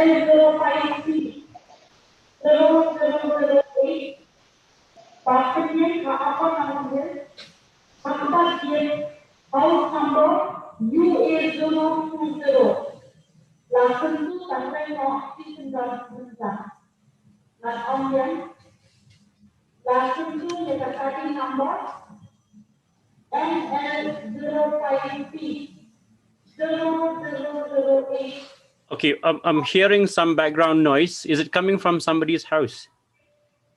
L05C 0008. Basket number house number UA020. Langsung itu sampai noksi 19. Nah, kemudian langsung itu mendapati nomor NL05P 0008. Okay, I'm hearing some background noise. Is it coming from somebody's house?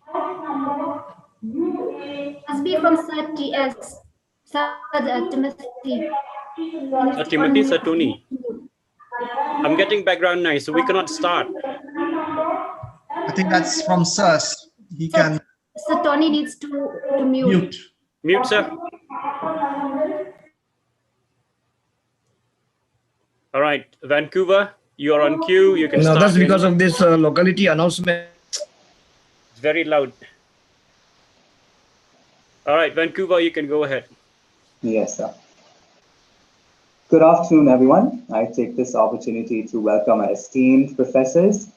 House number UA. Must be from Sir TS. Sir Timothy. Timothy, Sir Tony. I'm getting background noise, so we cannot start. I think that's from Sirs. He can. Sir Tony needs to mute. Mute, sir. All right, Vancouver, you are on cue. You can start. No, that's because of this locality announcement. It's very loud. All right, Vancouver, you can go ahead. Yes, sir. Good afternoon, everyone. I take this opportunity to welcome my esteemed professors,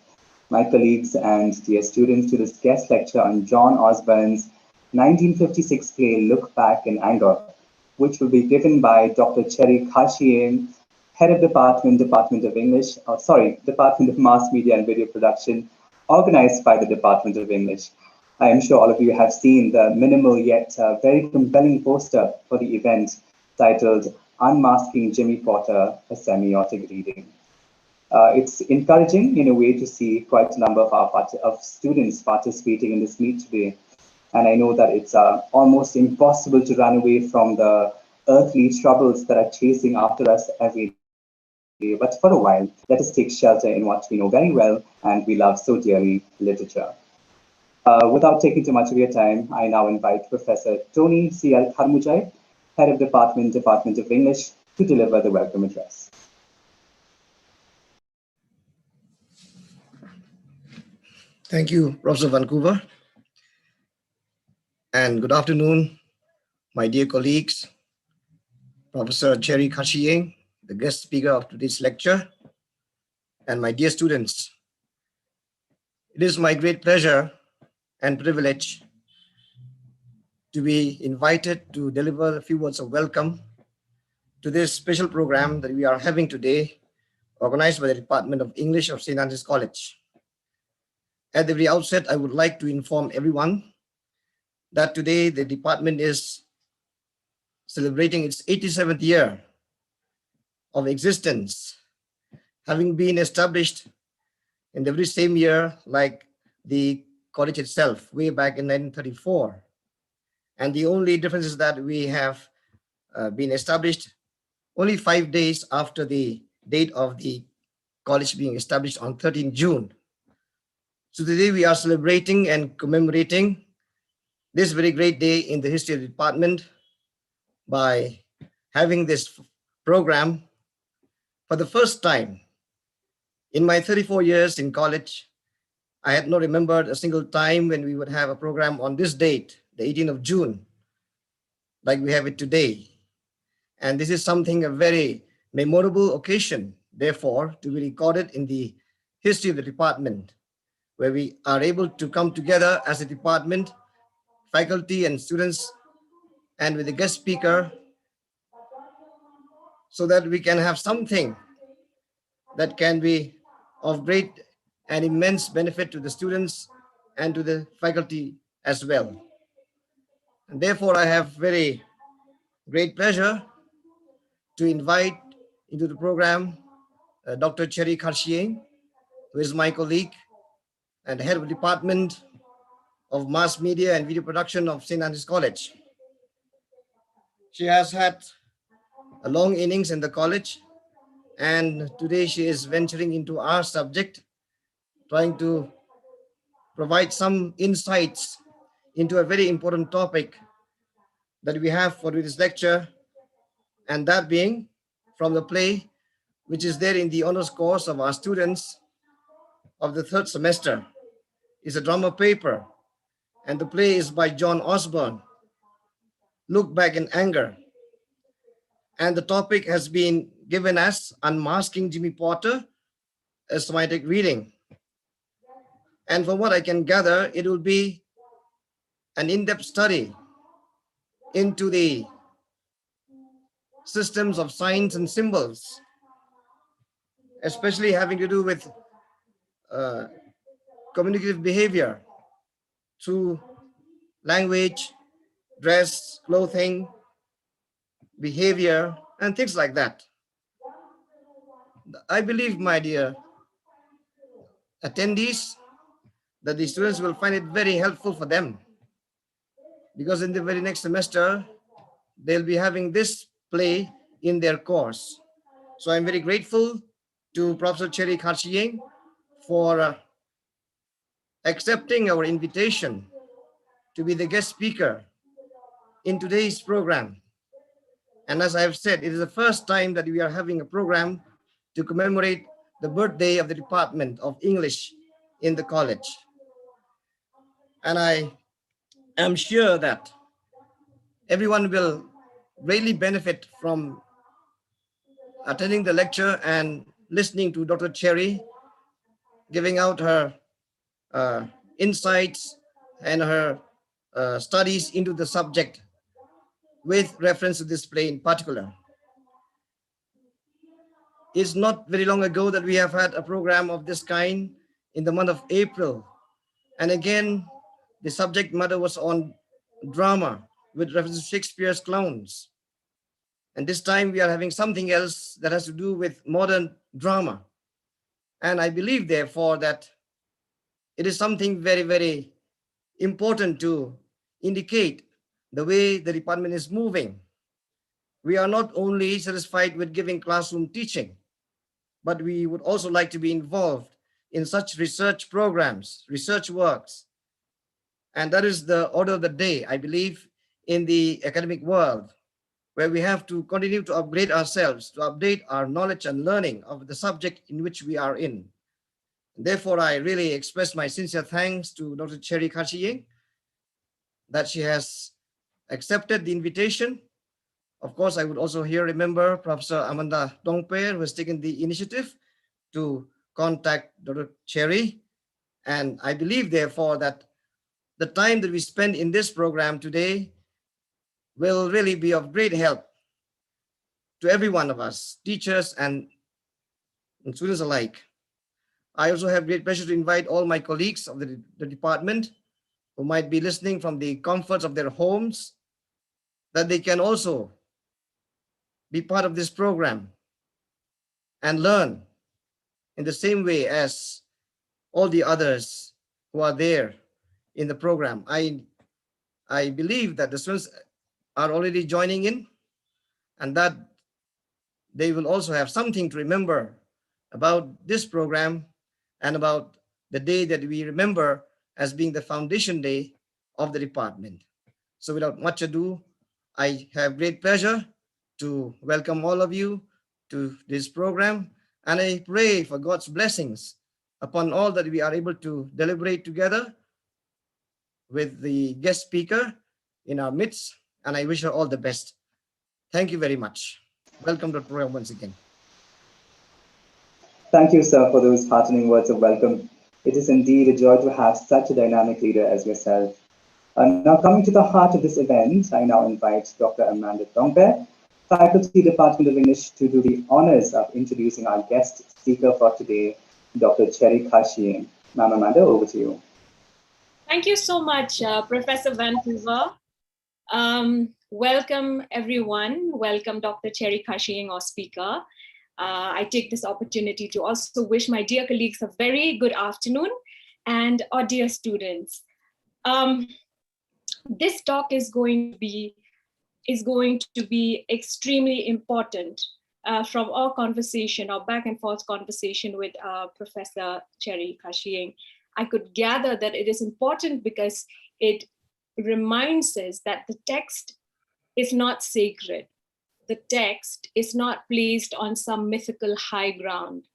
my colleagues, and dear students to this guest lecture on John Osborne's 1956 play, Look Back in Anger, which will be given by Dr. Cherry Khashien, Head of Department of Mass Media and Video Production, organized by the Department of English. I am sure all of you have seen the minimal yet very compelling poster for the event titled Unmasking Jimmy Potter, a Semiotic Reading. It's encouraging in a way to see quite a number of students participating in this meet today. And I know that it's almost impossible to run away from the earthly troubles that are chasing after us every day. But for a while, let us take shelter in what we know very well and we love so dearly, literature. Without taking too much of your time, I now invite Professor Tony C.L. Kharmujai, Head of Department of English, to deliver the welcome address. Thank you, Professor Vancouver. And good afternoon, my dear colleagues, Professor Cherry Khashien, the guest speaker of today's lecture, and my dear students. It is my great pleasure and privilege to be invited to deliver a few words of welcome to this special program that we are having today, organized by the Department of English of St. Andrews College. At the very outset, I would like to inform everyone that today the department is celebrating its 87th year of existence, having been established in the very same year like the college itself, way back in 1934. And the only difference is that we have been established only 5 days after the date of the college being established on 13 June. So today we are celebrating and commemorating this very great day in the history of the department by having this program for the first time. In my 34 years in college, I had not remembered a single time when we would have a program on this date, the 18th of June, like we have it today. And this is something, a very memorable occasion, therefore, to be recorded in the history of the department, where we are able to come together as a department, faculty and students, and with a guest speaker, so that we can have something that can be of great and immense benefit to the students and to the faculty as well. And therefore, I have very great pleasure to invite into the program Dr. Cherry Khashien, who is my colleague and head of Department of Mass Media and Video Production of St. Andrews College. She has had a long innings in the college, and today she is venturing into our subject, trying to provide some insights into a very important topic that we have for this lecture, and that being from the play which is there in the honors course of our students of the third semester. It's a drama paper, and the play is by John Osborne, Look Back in Anger. And the topic has been given as Unmasking Jimmy Potter, a Semiotic reading. And from what I can gather, it will be an in-depth study into the systems of signs and symbols, especially having to do with communicative behavior through language, dress, clothing, behavior, and things like that. I believe, my dear attendees, that the students will find it very helpful for them, because in the very next semester, they'll be having this play in their course. So I'm very grateful to Professor Cherry Kharchiyeng for accepting our invitation to be the guest speaker in today's program. And as I have said, it is the first time that we are having a program to commemorate the birthday of the Department of English in the college. And I am sure that everyone will greatly benefit from attending the lecture and listening to Dr. Cherry giving out her insights and her studies into the subject with reference to this play in particular. It's not very long ago that we have had a program of this kind in the month of April. And again, the subject matter was on drama with reference to Shakespeare's clowns. And this time we are having something else that has to do with modern drama. And I believe, therefore, that it is something very, very important to indicate the way the department is moving. We are not only satisfied with giving classroom teaching, but we would also like to be involved in such research programs, research works. And that is the order of the day, I believe, in the academic world, where we have to continue to upgrade ourselves, to update our knowledge and learning of the subject in which we are in. Therefore, I really express my sincere thanks to Dr. Cherry Kharchiyeng that she has accepted the invitation. Of course, I would also here remember Professor Amanda Dongper, who has taken the initiative to contact Dr. Cherry. And I believe, therefore, that the time that we spend in this program today will really be of great help to every one of us, teachers and students alike. I also have great pleasure to invite all my colleagues of the department who might be listening from the comforts of their homes, that they can also be part of this program and learn in the same way as all the others who are there in the program. I believe that the students are already joining in, and that they will also have something to remember about this program and about the day that we remember as being the foundation day of the department. So without much ado, I have great pleasure to welcome all of you to this program, and I pray for God's blessings upon all that we are able to deliberate together with the guest speaker in our midst, and I wish her all the best. Thank you very much. Welcome to the program once again. Thank you, sir, for those heartening words of welcome. It is indeed a joy to have such a dynamic leader as yourself. Now, coming to the heart of this event, I now invite Dr. Amanda Dongper, Faculty Department of English, to do the honors of introducing our guest speaker for today, Dr. Cherry Kharchiyeng. Ma'am Amanda, over to you. Thank you so much, Professor Vancouver. Welcome, everyone. Welcome, Dr. Cherry Kharchiyeng, our speaker. I take this opportunity to also wish my dear colleagues a very good afternoon, and our dear students. This talk is going to be extremely important from our conversation, our back and forth conversation with Professor Cherry Kharchiyeng. I could gather that it is important because it reminds us that the text is not sacred. The text is not placed on some mythical high ground.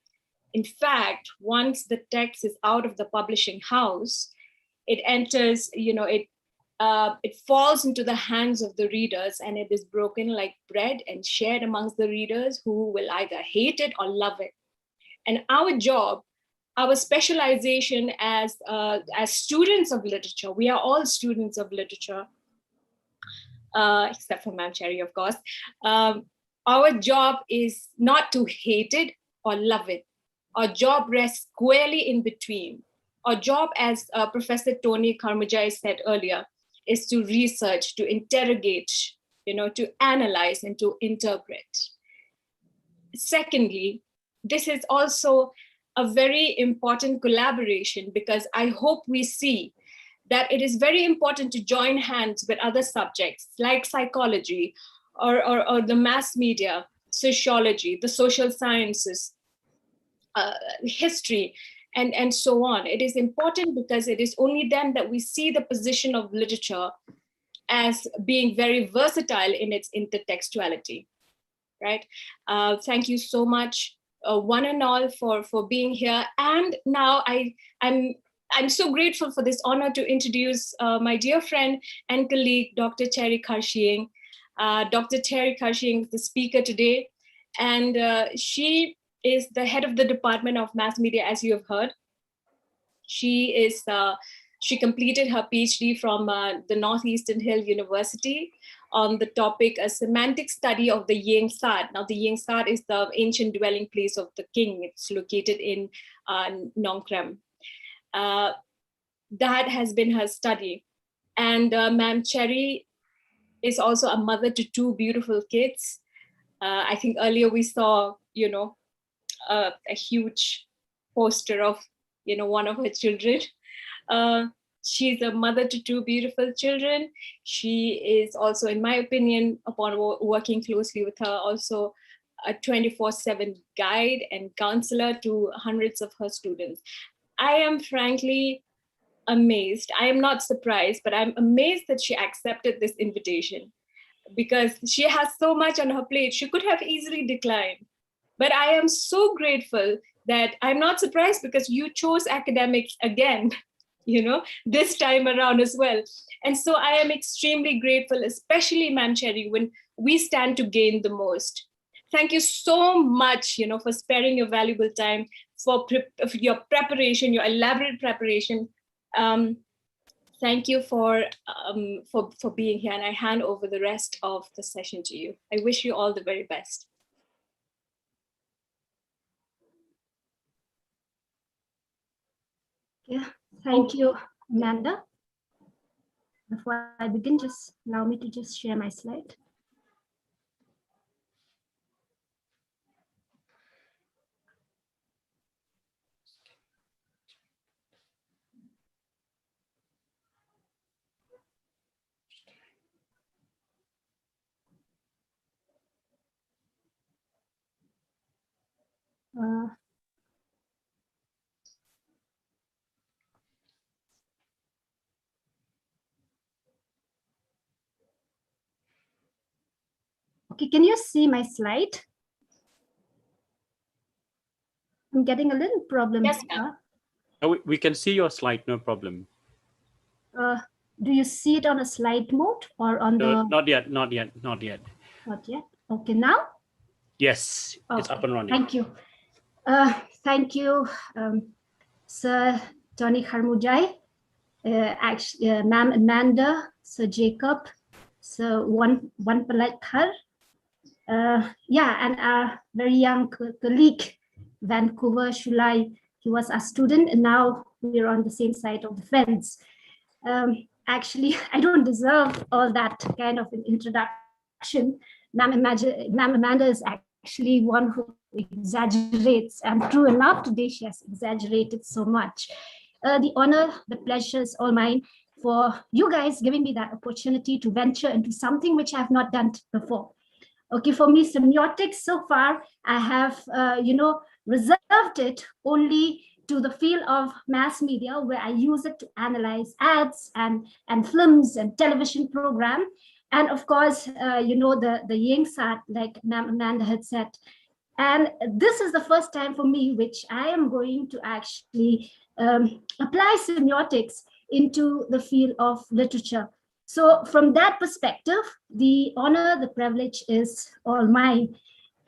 In fact, once the text is out of the publishing house, it enters, it falls into the hands of the readers, and it is broken like bread and shared amongst the readers, who will either hate it or love it. And our job, our specialization as students of literature, we are all students of literature, except for Ma'am Cherry, of course. Our job is not to hate it or love it. Our job rests squarely in between. Our job, as Professor Tony Karmajai said earlier, is to research, to interrogate, to analyze and to interpret. Secondly, this is also a very important collaboration, because I hope we see that it is very important to join hands with other subjects like psychology or the mass media, sociology, the social sciences, history, and so on. It is important because it is only then that we see the position of literature as being very versatile in its intertextuality, right? Thank you so much, one and all, for being here. And now I'm so grateful for this honor to introduce my dear friend and colleague, Dr. Cherry Karshieng. Dr. Cherry Karshieng is the speaker today, and she is the head of the Department of Mass Media, as you have heard. She completed her PhD from the Northeastern Hill University on the topic, a semantic study of the Yeng Sat. Now, the Yeng Sat is the ancient dwelling place of the king. It's located in Nong Krem. That has been her study. And Ma'am Cherry is also a mother to two beautiful kids. I think earlier we saw, a huge poster of, one of her children. She's a mother to two beautiful children. She is also, in my opinion, upon working closely with her, also a 24/7 guide and counselor to hundreds of her students. I am frankly amazed. I am not surprised, but I'm amazed that she accepted this invitation, because she has so much on her plate. She could have easily declined. But I am so grateful that I'm not surprised, because you chose academics again, this time around as well. And so I am extremely grateful, especially Ma'am Cherry, when we stand to gain the most. Thank you so much, for sparing your valuable time, for your preparation, your elaborate preparation. Thank you for being here, and I hand over the rest of the session to you. I wish you all the very best. Yeah, thank you, Amanda. Before I begin, just allow me to just share my slide. Okay, can you see my slide? I'm getting a little problem. Yes, ma'am. We can see your slide, no problem. Do you see it on a slide mode or on the? Not yet. Not yet. Okay, now? Yes, it's Okay. up and running. Thank you. Thank you, Sir Tony Karmajai, Ma'am Amanda, Sir Jacob, Sir Wan Palatkar, and our very young colleague, Vancouver Shulai. He was a student, and now we're on the same side of the fence. Actually, I don't deserve all that kind of an introduction. Ma'am Amanda is actually one who exaggerates, and true enough, today she has exaggerated so much. The honor, the pleasure is all mine for you guys giving me that opportunity to venture into something which I have not done before. Okay, for me, semiotics so far, I have, reserved it only to the field of mass media, where I use it to analyze ads and films and television program. And of course, the Yeng Sat, like Ma'am Amanda had said. And this is the first time for me, which I am going to actually apply semiotics into the field of literature. So from that perspective, the honor, the privilege is all mine.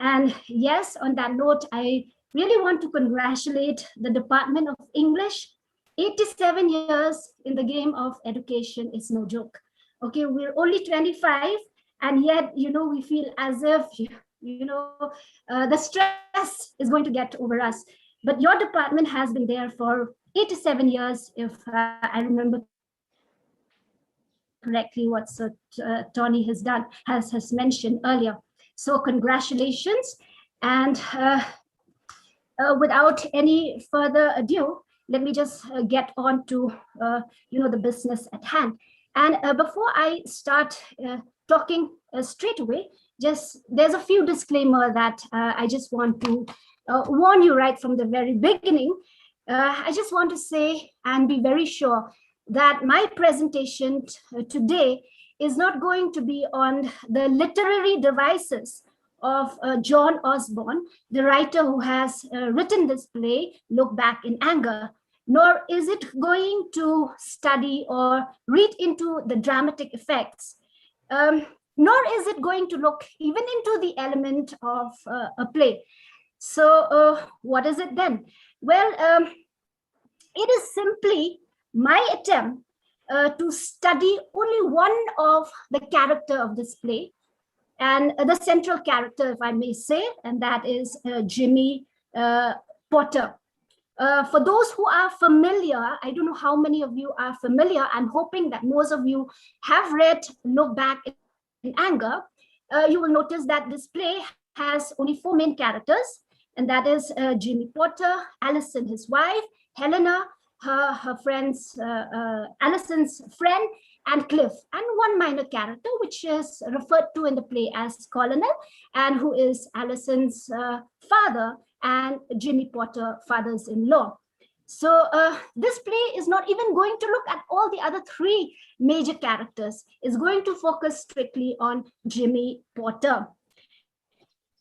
And yes, on that note, I really want to congratulate the Department of English. 87 years in the game of education is no joke. Okay, we're only 25, and yet, we feel as if, the stress is going to get over us. But your department has been there for 87 years, if I remember correctly what Sir Tony has mentioned earlier. So congratulations. And without any further ado, let me just get on to the business at hand. And before I start talking straight away, there's a few disclaimer that I just want to warn you right from the very beginning. I just want to say and be very sure that my presentation today is not going to be on the literary devices of John Osborne, the writer who has written this play, Look Back in Anger, nor is it going to study or read into the dramatic effects, nor is it going to look even into the element of a play. So what is it then? Well, it is simply my attempt to study only one of the character of this play, and the central character, if I may say, and that is Jimmy Potter. For those who are familiar, I don't know how many of you are familiar. I'm hoping that most of you have read Look Back in Anger. You will notice that this play has only 4 main characters, and that is Jimmy Potter, Allison, his wife, Helena, her friends, Allison's friend, and Cliff, and one minor character, which is referred to in the play as Colonel, and who is Allison's father and Jimmy Potter, father's-in-law. So this play is not even going to look at all the other 3 major characters. It's going to focus strictly on Jimmy Potter.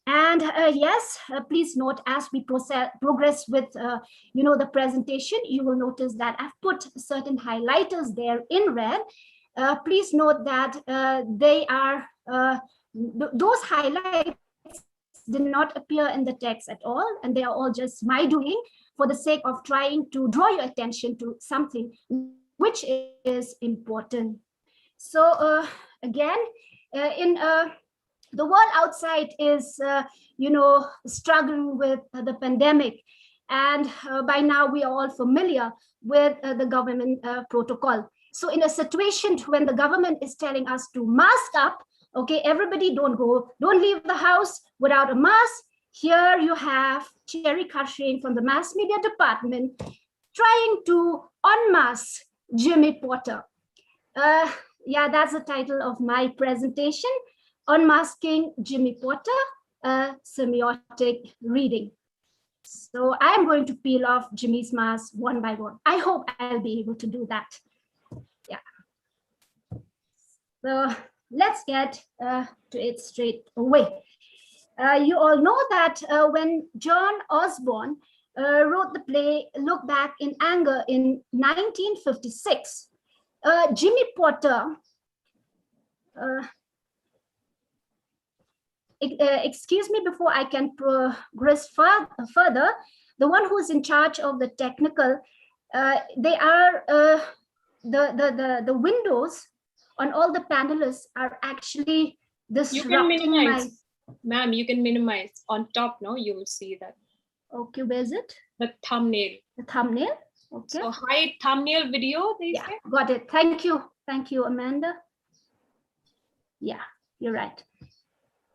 And yes, please note, as we progress with the presentation, you will notice that I've put certain highlighters there in red. Please note that they are those highlights did not appear in the text at all, and they are all just my doing for the sake of trying to draw your attention to something which is important. So again, in the world outside is, struggling with the pandemic. And by now we are all familiar with the government protocol. So in a situation when the government is telling us to mask up, okay, everybody don't leave the house without a mask. Here you have Cherry Kashing from the mass media department trying to unmask Jimmy Potter. Yeah, that's the title of my presentation. Unmasking Jimmy Potter, a semiotic reading. So I'm going to peel off Jimmy's mask one by one. I hope I'll be able to do that. Yeah. So let's get to it straight away. You all know that when John Osborne wrote the play Look Back in Anger in 1956, Jimmy Potter, excuse me before I can progress further, the one who's in charge of the technical, they are the windows on all the panelists are actually disrupting. You can minimize, ma'am, you can minimize on top, no, you will see that. Okay, where is it? The thumbnail. The thumbnail, okay. So hide thumbnail video, they yeah, say? Got it, thank you, Amanda. Yeah, you're right.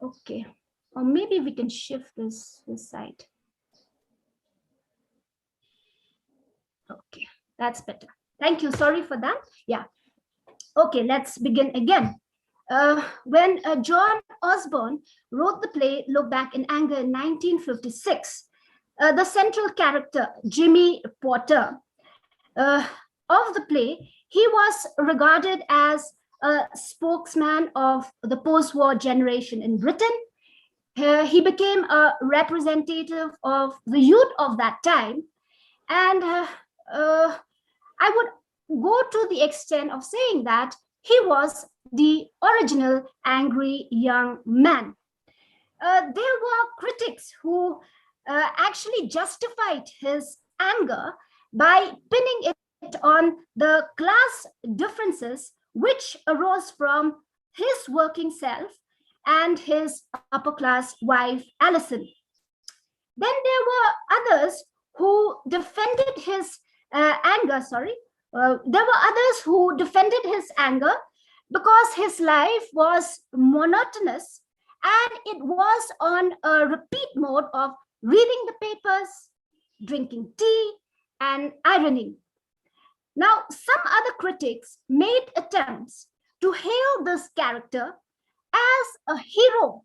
Okay, or maybe we can shift this side. Okay, that's better. Thank you, sorry for that. Yeah. Okay, let's begin again. When John Osborne wrote the play Look Back in Anger in 1956, the central character, Jimmy Potter, of the play, he was regarded as a spokesman of the post-war generation in Britain. He became a representative of the youth of that time. And I would go to the extent of saying that he was the original angry young man. There were critics who actually justified his anger by pinning it on the class differences which arose from his working self and his upper class wife, Alison. Then there were others who defended his anger, there were others who defended his anger because his life was monotonous and it was on a repeat mode of reading the papers, drinking tea, and ironing. Now, some other critics made attempts to hail this character as a hero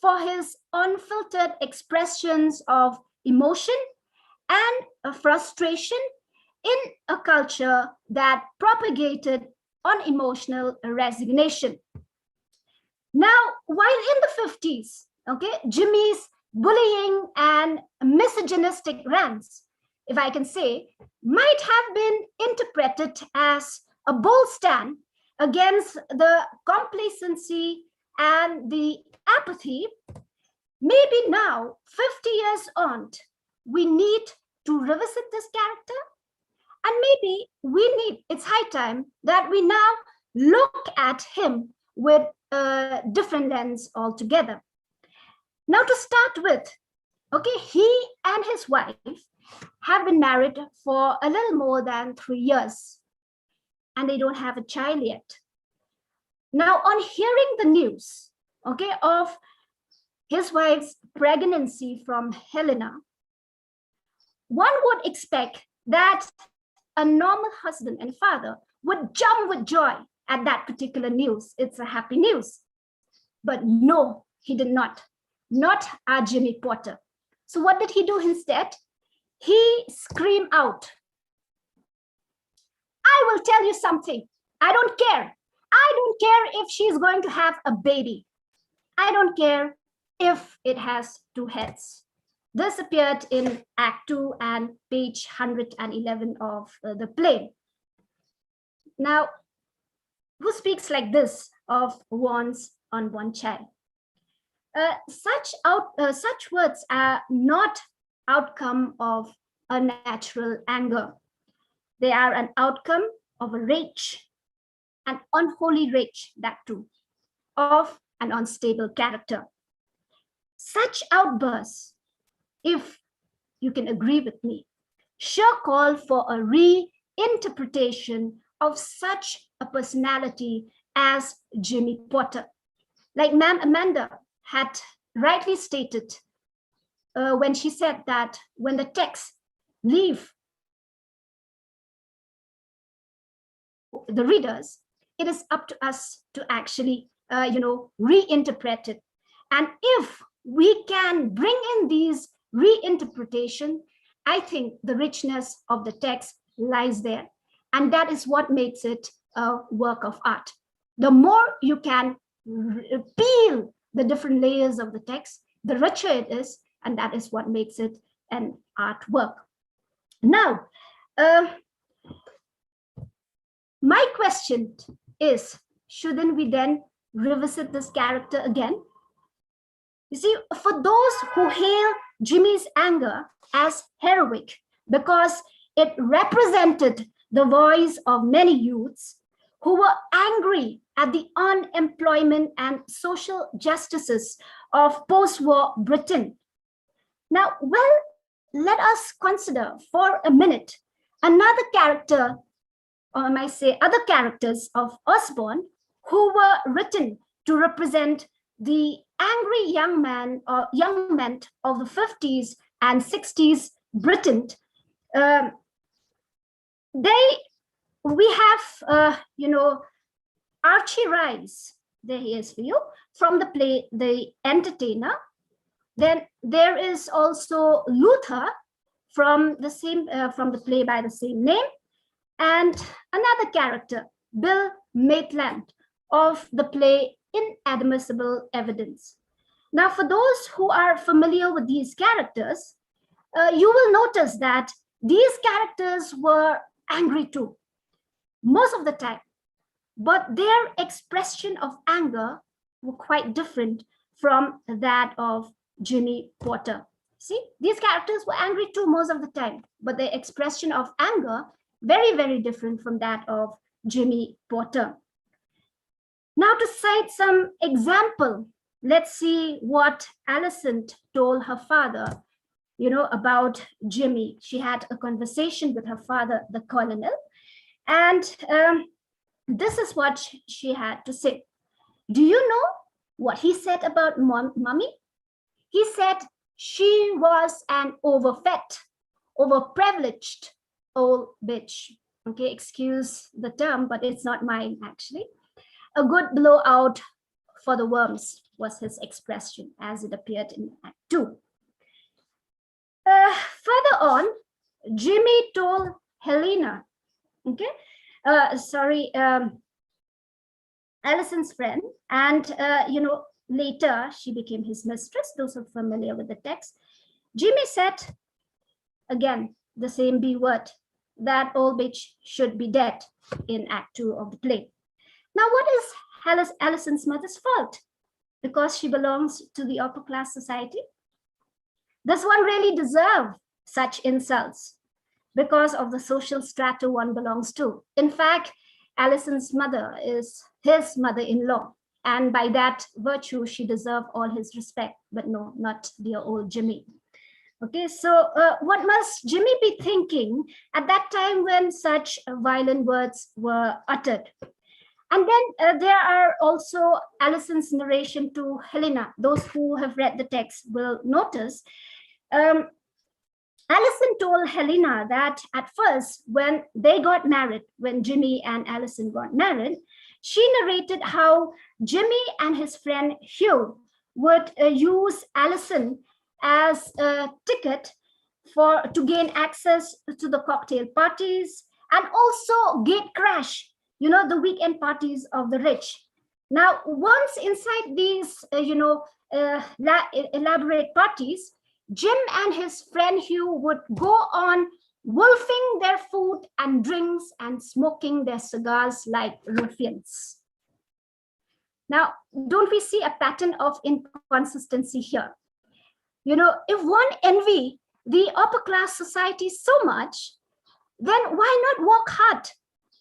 for his unfiltered expressions of emotion and frustration in a culture that propagated unemotional resignation. Now, while in the 50s, Jimmy's bullying and misogynistic rants, if I can say, might have been interpreted as a bold stand against the complacency and the apathy. Maybe now, 50 years on, we need to revisit this character. And maybe it's high time that we now look at him with a different lens altogether. Now, to start with, he and his wife have been married for a little more than 3 years, and they don't have a child yet. Now, on hearing the news, of his wife's pregnancy from Helena, one would expect that a normal husband and father would jump with joy at that particular news. It's a happy news. But no, he did not. Not our Jimmy Potter. So what did he do instead? He screamed out, "I will tell you something. I don't care. I don't care if she's going to have a baby. I don't care if it has 2 heads." This appeared in Act 2 and page 111 of the play. Now, who speaks like this of one's unborn child? Such words are not outcome of a natural anger. They are an outcome of a rage, an unholy rage, that too, of an unstable character. Such outbursts, if you can agree with me, sure call for a reinterpretation of such a personality as Jimmy Potter. Like Ma'am Amanda had rightly stated when she said that when the texts leave the readers, it is up to us to actually, reinterpret it. And if we can bring in these reinterpretation, I think the richness of the text lies there. And that is what makes it a work of art. The more you can peel the different layers of the text, the richer it is, and that is what makes it an artwork. Now, my question is, shouldn't we then revisit this character again? You see, for those who hail Jimmy's anger as heroic because it represented the voice of many youths who were angry at the unemployment and social justices of post-war Britain. Now, well, let us consider for a minute another character, or I might say other characters of Osborne who were written to represent the angry young men of the 50s and 60s Britain. We have, Archie Rice, there he is for you, from the play The Entertainer. Then there is also Luther from the play by the same name, and another character, Bill Maitland, of the play Inadmissible Evidence. Now, for those who are familiar with these characters, you will notice that these characters were angry too, most of the time, but their expression of anger were quite different from that of Jimmy Potter. See, these characters were angry too most of the time, but the expression of anger very, very different from that of Jimmy Porter. Now to cite some example, let's see what Alison told her father, about Jimmy. She had a conversation with her father, the colonel, and this is what she had to say. Do you know what he said about mommy? He said she was an overfed, overprivileged old bitch. Okay, excuse the term, but it's not mine actually. A good blowout for the worms was his expression as it appeared in Act 2. Further on, Jimmy told Helena, Alison's friend, and later she became his mistress. Those who are familiar with the text, Jimmy said again the same B word, that old bitch should be dead in Act 2 of the play. Now, what is Alison's mother's fault? Because she belongs to the upper class society? Does one really deserve such insults because of the social strata one belongs to? In fact, Alison's mother is his mother-in-law, and by that virtue, she deserved all his respect, but no, not dear old Jimmy. Okay, so what must Jimmy be thinking at that time when such violent words were uttered? And then there are also Alison's narration to Helena. Those who have read the text will notice Alison told Helena that at first, when they got married, when Jimmy and Alison got married, she narrated how Jimmy and his friend Hugh would use Alison as a ticket to gain access to the cocktail parties and also gate crash, the weekend parties of the rich. Now, once inside these, elaborate parties, Jim and his friend Hugh would go on wolfing their food and drinks and smoking their cigars like ruffians. Now, don't we see a pattern of inconsistency here? If one envy the upper class society so much, then why not work hard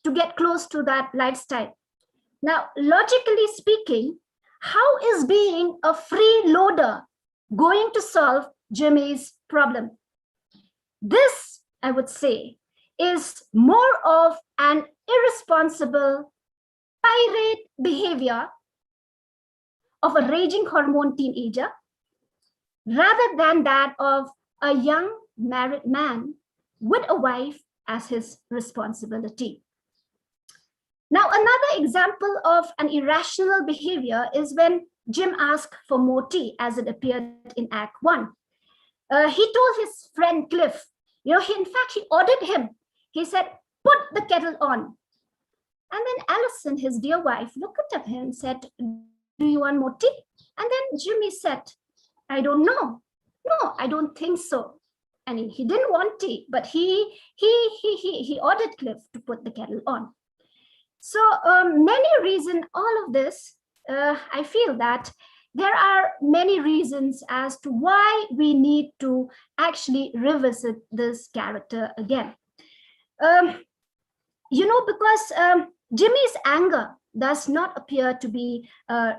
to get close to that lifestyle? Now, logically speaking, how is being a freeloader going to solve Jimmy's problem? This, I would say, is more of an irresponsible pirate behavior of a raging hormone teenager rather than that of a young married man with a wife as his responsibility. Now, another example of an irrational behavior is when Jim asked for more tea, as it appeared in Act 1. He told his friend Cliff, in fact, he ordered him. He said, put the kettle on. And then Alison, his dear wife, looked at him and said, do you want more tea? And then Jimmy said, I don't know. No, I don't think so. And he didn't want tea, but he ordered Cliff to put the kettle on. So many reasons, all of this, I feel that there are many reasons as to why we need to actually revisit this character again. Because Jimmy's anger does not appear to be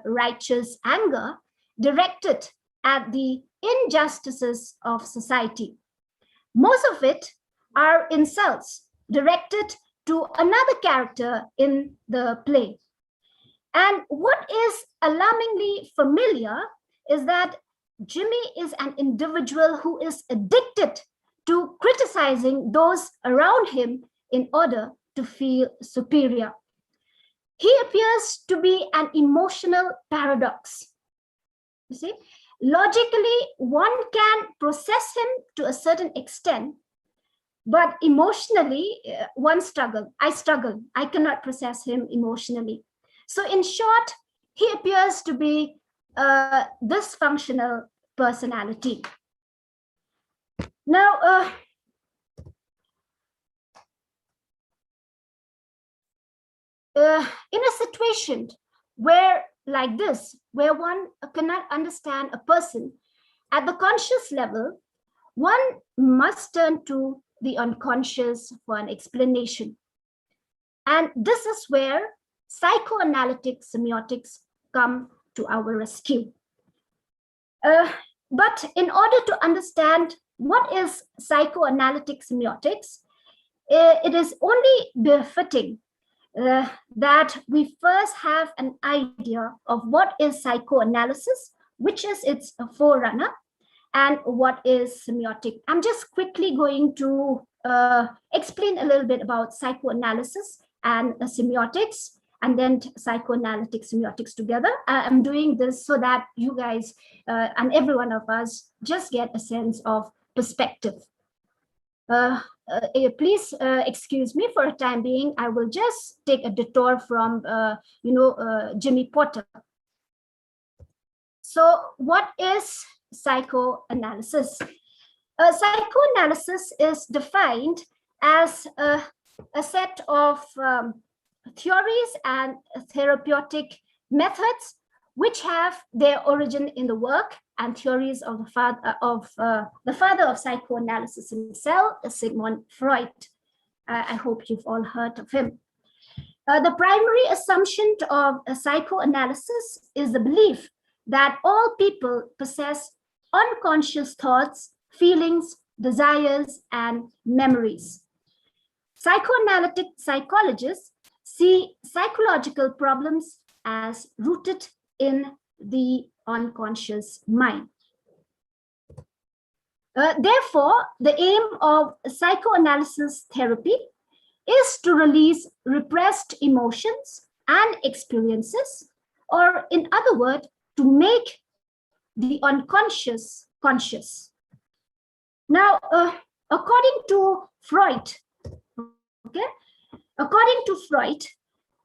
righteous anger directed at the injustices of society. Most of it are insults directed to another character in the play. And what is alarmingly familiar is that Jimmy is an individual who is addicted to criticizing those around him in order to feel superior. He appears to be an emotional paradox. You see, logically, one can process him to a certain extent, but emotionally, one struggle. I cannot process him emotionally. So in short, he appears to be a dysfunctional personality. Now, in a situation where like this, where one cannot understand a person at the conscious level, one must turn to the unconscious for an explanation. And this is where psychoanalytic semiotics come to our rescue. But in order to understand what is psychoanalytic semiotics, it is only befitting that we first have an idea of what is psychoanalysis, which is its forerunner, and what is semiotic. I'm just quickly going to explain a little bit about psychoanalysis and semiotics, and then psychoanalytic semiotics together. I'm doing this so that you guys and every one of us just get a sense of perspective. Please excuse me for a time being. I will just take a detour from, Jimmy Potter. So what is psychoanalysis? Psychoanalysis is defined as a set of theories and therapeutic methods which have their origin in the work and theories of the father of psychoanalysis himself, Sigmund Freud. I hope you've all heard of him. The primary assumption of psychoanalysis is the belief that all people possess unconscious thoughts, feelings, desires, and memories. Psychoanalytic psychologists see psychological problems as rooted in the unconscious mind. Therefore, the aim of psychoanalysis therapy is to release repressed emotions and experiences, or in other words, to make the unconscious conscious. Now, according to Freud, according to Freud,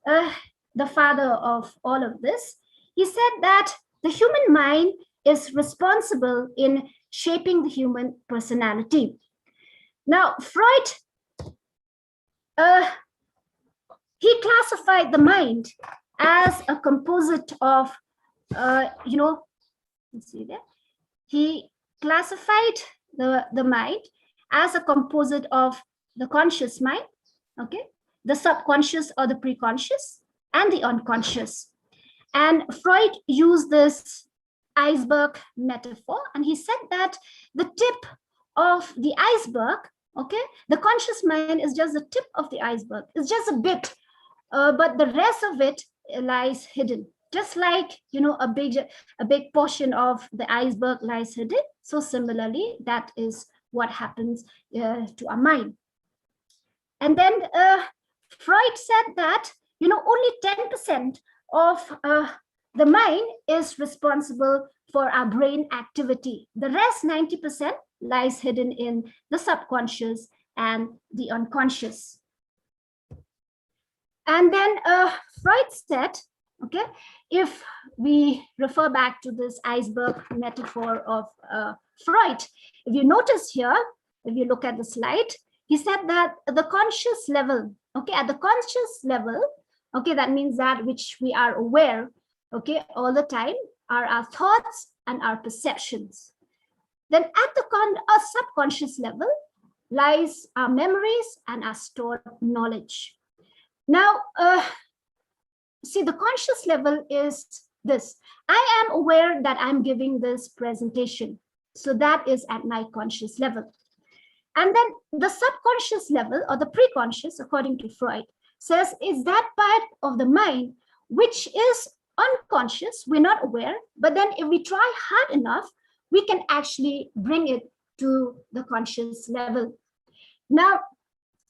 the father of all of this, he said that the human mind is responsible in shaping the human personality. Now, Freud, he classified the mind as a composite of, let's see there. He classified the mind as a composite of the conscious mind, okay, the subconscious or the preconscious, and the unconscious. And Freud used this iceberg metaphor, and he said that the tip of the iceberg, okay, the conscious mind is just the tip of the iceberg. It's just a bit, but the rest of it lies hidden. Just like, a big portion of the iceberg lies hidden. So similarly, that is what happens to our mind. And then Freud said that, only 10% of the mind is responsible for our brain activity. The rest, 90%, lies hidden in the subconscious and the unconscious. And then Freud said, okay, if we refer back to this iceberg metaphor of Freud, if you notice here, if you look at the slide, he said that the conscious level, okay, at the conscious level, okay, that means that which we are aware, okay, all the time, are our thoughts and our perceptions. Then at the subconscious level lies our memories and our stored knowledge. Now, see, the conscious level is this. I am aware that I'm giving this presentation. So that is at my conscious level. And then the subconscious level, or the preconscious, according to Freud, says is that part of the mind which is unconscious, we're not aware, but then if we try hard enough, we can actually bring it to the conscious level. Now,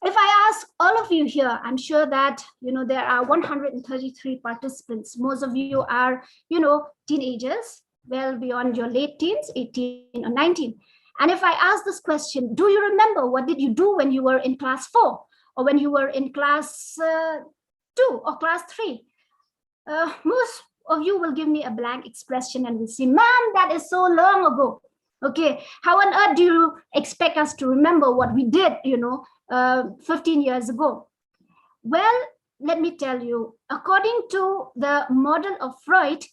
if I ask all of you here, I'm sure that, there are 133 participants. Most of you are, teenagers, well beyond your late teens, 18 or 19. And if I ask this question, do you remember what did you do when you were in class 4 or when you were in class 2 or class 3? Most of you will give me a blank expression and will say, man, that is so long ago. Okay, how on earth do you expect us to remember what we did, 15 years ago? Well, let me tell you, according to the model of Freud,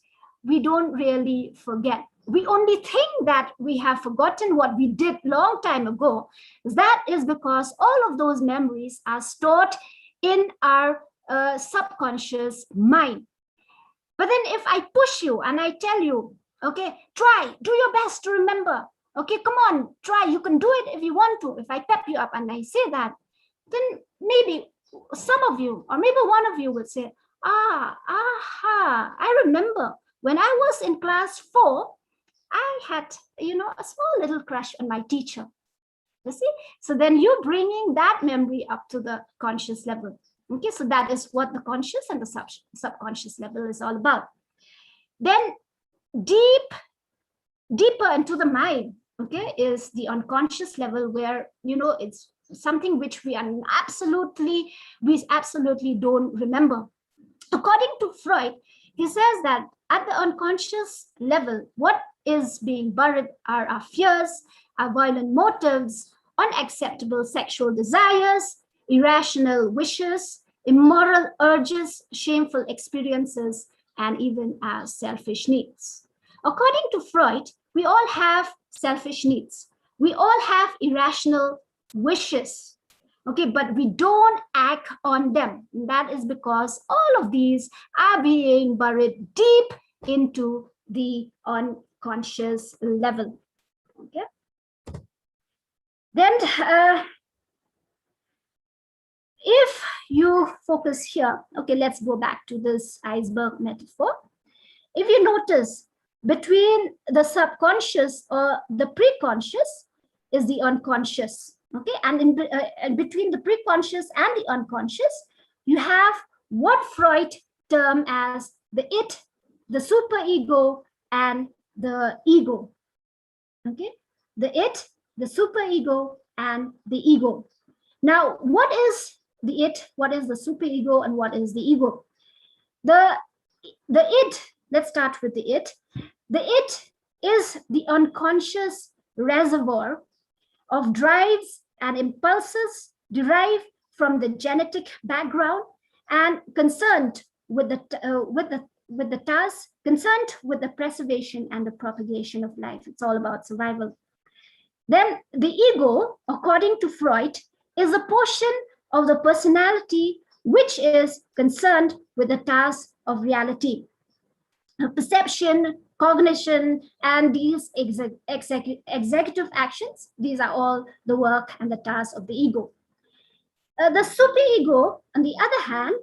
we don't really forget. we only think that we have forgotten what we did long time ago, that is because all of those memories are stored in our subconscious mind. But then if I push you and I tell you, okay, try, do your best to remember. Okay, come on, try, you can do it if you want to. If I pep you up and I say that, then maybe some of you, or maybe one of you would say, I remember when I was in class 4, I had, a small little crush on my teacher. You see? So then you're bringing that memory up to the conscious level. Okay, so that is what the conscious and the subconscious level is all about. Then deeper into the mind, okay, is the unconscious level, where, it's something which we absolutely don't remember. According to Freud, he says that at the unconscious level, what is being buried are our fears, our violent motives, unacceptable sexual desires, irrational wishes, immoral urges, shameful experiences, and even our selfish needs. According to Freud, we all have selfish needs. We all have irrational wishes. Okay, but we don't act on them. That is because all of these are being buried deep into the unconscious level. Okay. Then, if you focus here, okay, let's go back to this iceberg metaphor. If you notice, between the subconscious or the preconscious is the unconscious. Okay, and between the preconscious and the unconscious, you have what Freud termed as the it, the superego, and the ego. Okay, the it, the superego, and the ego. Now, what is the it? What is the superego, and what is the ego? The it. Let's start with the it. The it is the unconscious reservoir of drives and impulses derived from the genetic background and concerned with the task, concerned with the preservation and the propagation of life. It's all about survival. Then the ego, according to Freud, is a portion of the personality which is concerned with the task of reality, perception, cognition, and these executive actions. These are all the work and the tasks of the ego. The superego, on the other hand,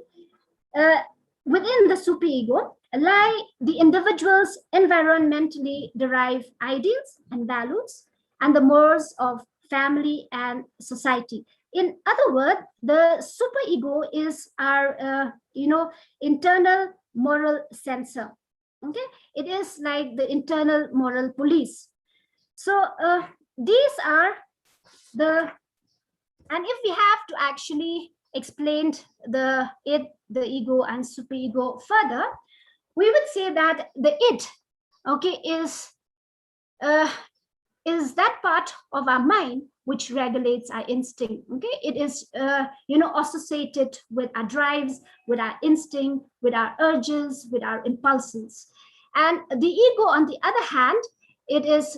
within the superego lie the individual's environmentally derived ideals and values and the mores of family and society. In other words, the superego is our, internal moral censor. Okay, it is like the internal moral police. So these are the, and if we have to actually explain the it, the ego, and superego further, we would say that the it, okay, is that part of our mind which regulates our instinct. Okay, it is associated with our drives, with our instinct, with our urges, with our impulses. And the ego, on the other hand, it is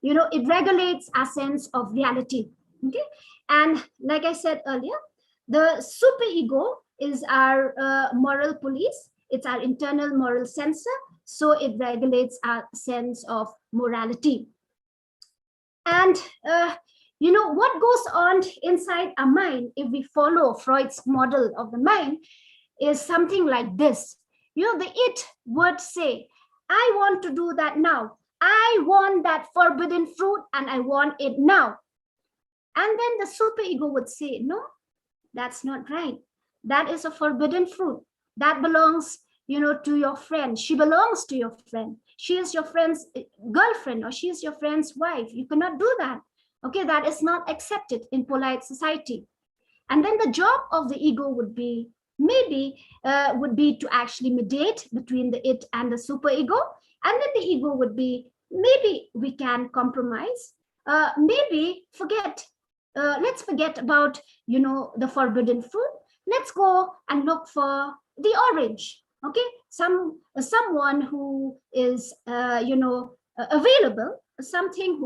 it regulates our sense of reality. Okay, and like I said earlier, the superego is our moral police. It's our internal moral censor, so it regulates our sense of morality. And what goes on inside our mind, if we follow Freud's model of the mind, is something like this. The it would say, I want to do that now. I want that forbidden fruit and I want it now. And then the superego would say, no, that's not right. That is a forbidden fruit. That belongs, to your friend. She belongs to your friend. She is your friend's girlfriend, or she is your friend's wife. You cannot do that. Okay, that is not accepted in polite society. And then the job of the ego would be to actually mediate between the it and the superego. And then the ego would be, maybe we can compromise. Maybe let's forget about, the forbidden fruit. Let's go and look for the orange. Okay, someone who is, available, something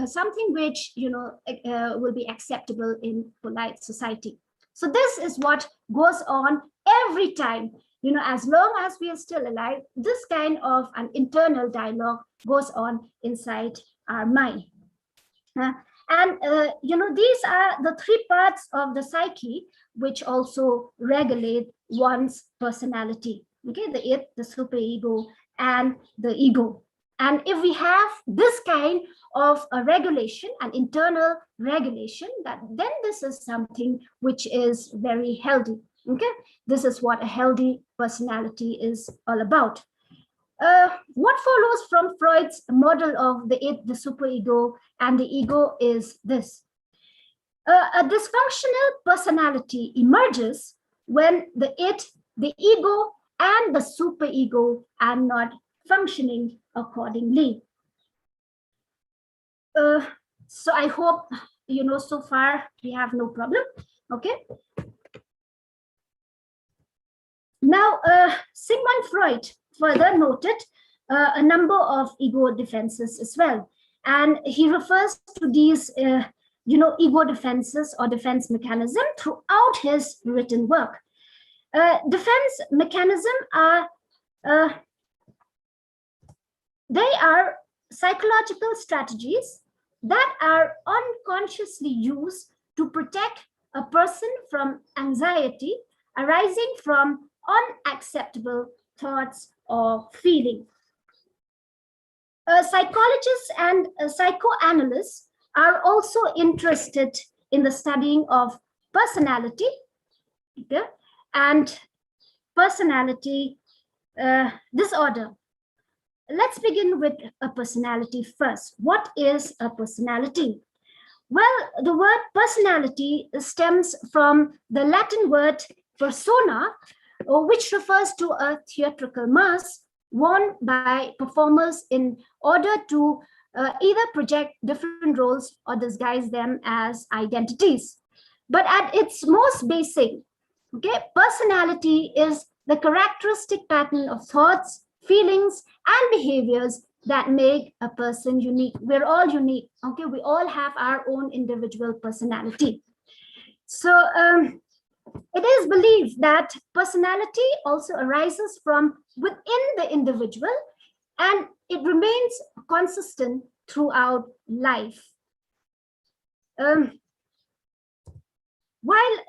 something which will be acceptable in polite society. So this is what goes on every time, as long as we are still alive. This kind of an internal dialogue goes on inside our mind. These are the three parts of the psyche which also regulate one's personality. Okay, the it, the superego, and the ego. And if we have this kind of a regulation, an internal regulation, then this is something which is very healthy. Okay, this is what a healthy personality is all about. What follows from Freud's model of the it, the superego, and the ego is this. A dysfunctional personality emerges when the it, the ego, and the superego are not functioning accordingly. So I hope, so far we have no problem. Okay. Now, Sigmund Freud further noted a number of ego defenses as well. And he refers to these, ego defenses or defense mechanism throughout his written work. Defense mechanism are, they are psychological strategies that are unconsciously used to protect a person from anxiety arising from unacceptable thoughts or feeling. Psychologists and psychoanalysts are also interested in the studying of personality, okay, and personality disorder. Let's begin with a personality first. What is a personality? Well, the word personality stems from the Latin word persona, which refers to a theatrical mask worn by performers in order to either project different roles or disguise them as identities. But at its most basic, okay, personality is the characteristic pattern of thoughts, feelings, and behaviors that make a person unique. We're all unique, okay? We all have our own individual personality. So it is believed that personality also arises from within the individual, and it remains consistent throughout life. While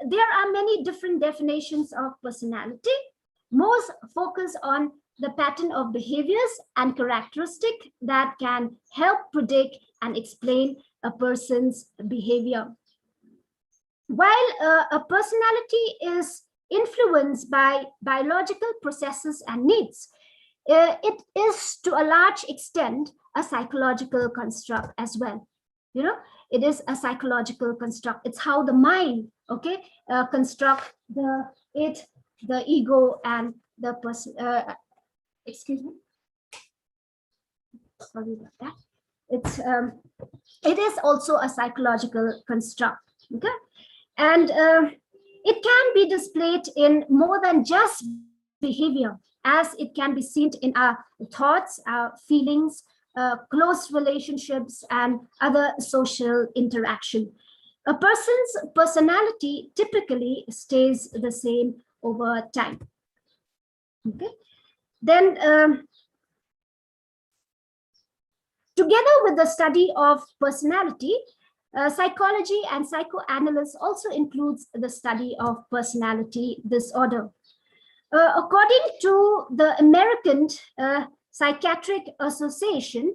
there are many different definitions of personality, most focus on the pattern of behaviors and characteristics that can help predict and explain a person's behavior. While a personality is influenced by biological processes and needs, it is to a large extent a psychological construct as well. It is a psychological construct. It's how the mind, okay, construct the it, the ego, and the person. Excuse me. Sorry about that. It is also a psychological construct. Okay, and it can be displayed in more than just behavior, as it can be seen in our thoughts, our feelings, close relationships, and other social interaction. A person's personality typically stays the same over time. Okay. Then, together with the study of personality, psychology and psychoanalysis also includes the study of personality disorder. According to the American Psychiatric Association,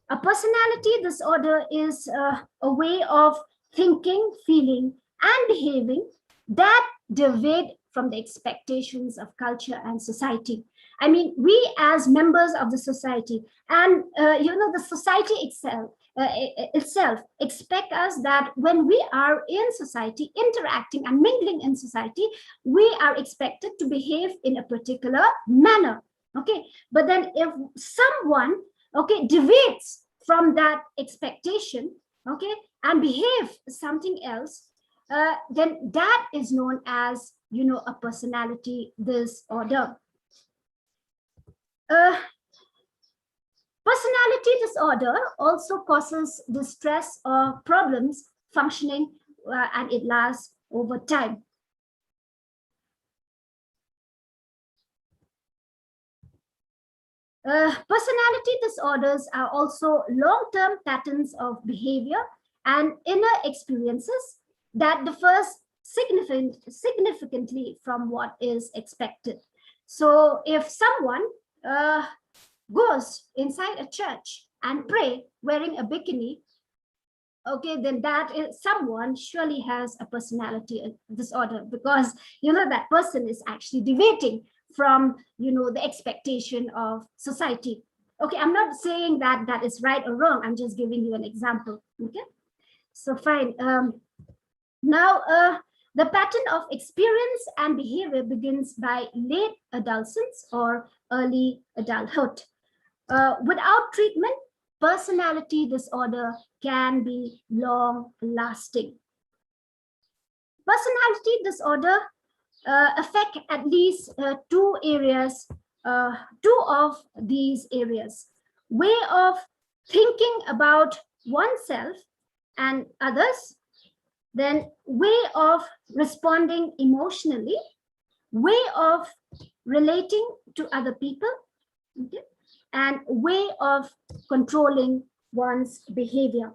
a personality disorder is a way of thinking, feeling, and behaving that deviate from the expectations of culture and society. I mean, we as members of the society, and the society itself expect us that when we are in society, interacting and mingling in society, we are expected to behave in a particular manner. Okay, but then if someone, okay, deviates from that expectation, okay, and behave something else, then that is known as, a personality disorder. Personality disorder also causes distress or problems functioning, and it lasts over time. Personality disorders are also long-term patterns of behavior and inner experiences that differs significantly from what is expected. So if someone goes inside a church and pray wearing a bikini, okay, then that is someone surely has a personality disorder, because that person is actually deviating from the expectation of society. Okay, I'm not saying that that is right or wrong, I'm just giving you an example. Okay, so fine. Now the pattern of experience and behavior begins by late adolescence or early adulthood. Without treatment, personality disorder can be long lasting. Personality disorder affect at least two areas, two of these areas: way of thinking about oneself and others, then way of responding emotionally, way of relating to other people, okay, and way of controlling one's behavior.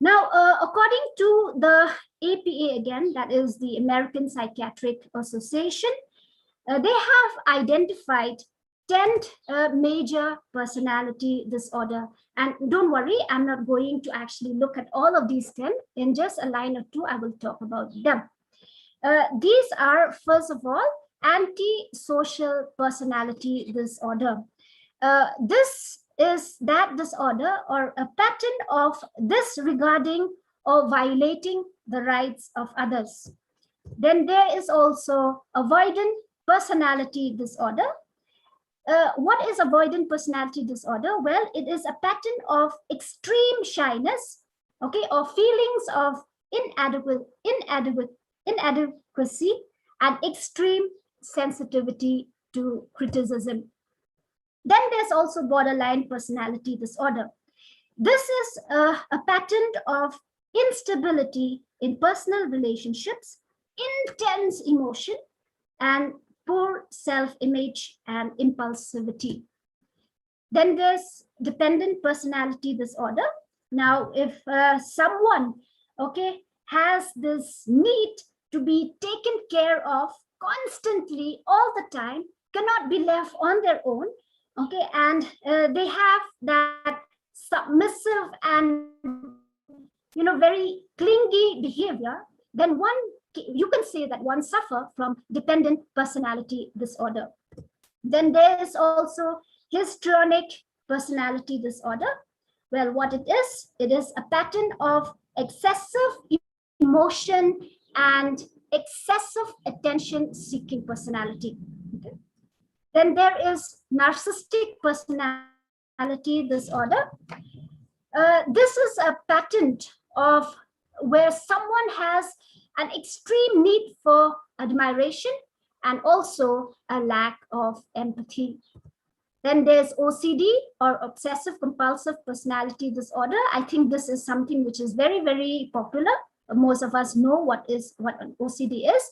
Now, according to the APA, again, that is the American Psychiatric Association, they have identified 10 major personality disorder. And don't worry, I'm not going to actually look at all of these 10. In just a line or two, I will talk about them. These are, first of all, antisocial personality disorder. This is that disorder or a pattern of disregarding or violating the rights of others. Then there is also avoidant personality disorder. What is avoidant personality disorder? Well, it is a pattern of extreme shyness, okay, or feelings of inadequacy and extreme sensitivity to criticism. Then there's also borderline personality disorder. This is a pattern of instability in personal relationships, intense emotion, and poor self-image and impulsivity. Then there's dependent personality disorder. Now, if someone, okay, has this need to be taken care of constantly all the time, cannot be left on their own, okay, and they have that submissive and very clingy behavior, then you can say that one suffer from dependent personality disorder. Then there is also histrionic personality disorder. Well, what it is a pattern of excessive emotion and excessive attention-seeking personality. Okay. Then there is narcissistic personality disorder. This is a pattern of where someone has an extreme need for admiration and also a lack of empathy. Then there's OCD or obsessive compulsive personality disorder. I think this is something which is very, very popular. Most of us know what an OCD is.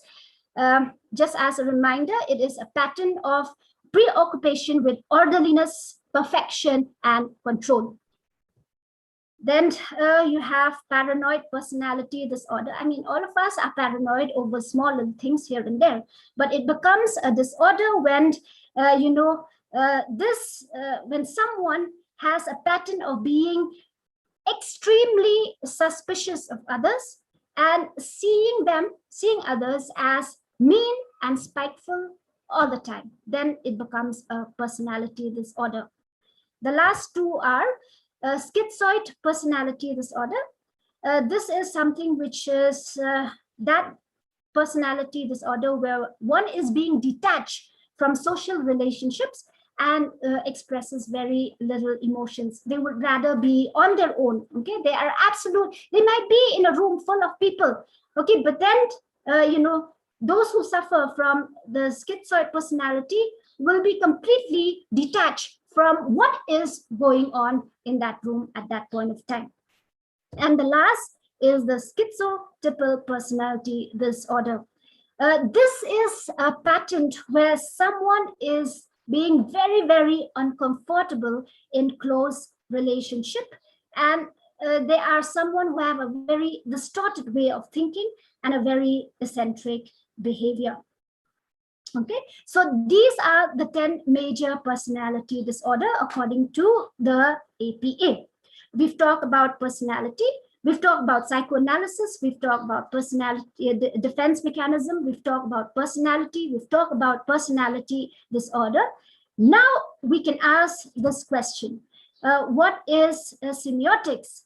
Just as a reminder, it is a pattern of preoccupation with orderliness, perfection, and control. Then you have paranoid personality disorder. I mean, all of us are paranoid over small little things here and there, but it becomes a disorder when, when someone has a pattern of being extremely suspicious of others and seeing others as mean and spiteful all the time, then it becomes a personality disorder. The last two are schizoid personality disorder. This is something which is that personality disorder where one is being detached from social relationships and expresses very little emotions. They would rather be on their own. Okay, they might be in a room full of people. Okay, but then those who suffer from the schizoid personality will be completely detached from what is going on in that room at that point of time. And the last is the schizotypal personality disorder. This is a pattern where someone is being very, very uncomfortable in close relationship, and they are someone who have a very distorted way of thinking and a very eccentric behavior. Okay, so these are the 10 major personality disorder according to the APA. We've talked about personality, we've talked about psychoanalysis, we've talked about personality defense mechanism, we've talked about personality, we've talked about personality disorder. Now we can ask this question, what is semiotics?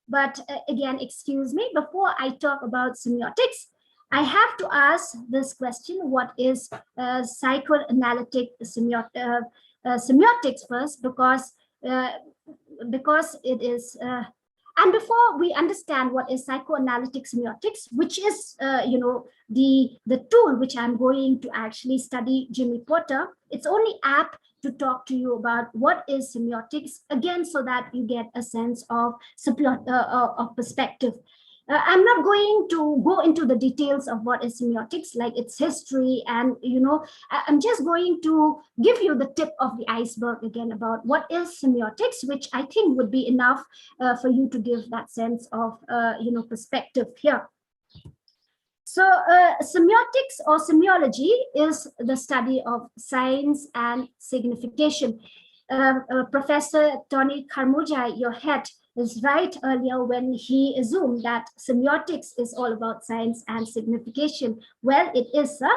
But again, excuse me, before I talk about semiotics, I have to ask this question, what is psychoanalytic semiotics first, because it is, and before we understand what is psychoanalytic semiotics, which is, the tool which I'm going to actually study Jimmy Porter, it's only apt to talk to you about what is semiotics, again, so that you get a sense of perspective. I'm not going to go into the details of what is semiotics, like its history, and I'm just going to give you the tip of the iceberg again about what is semiotics, which I think would be enough for you to give that sense of perspective here. So semiotics or semiology is the study of signs and signification. Professor Tony Carmujai, your head, is right earlier when he assumed that semiotics is all about science and signification. Well, it is, sir.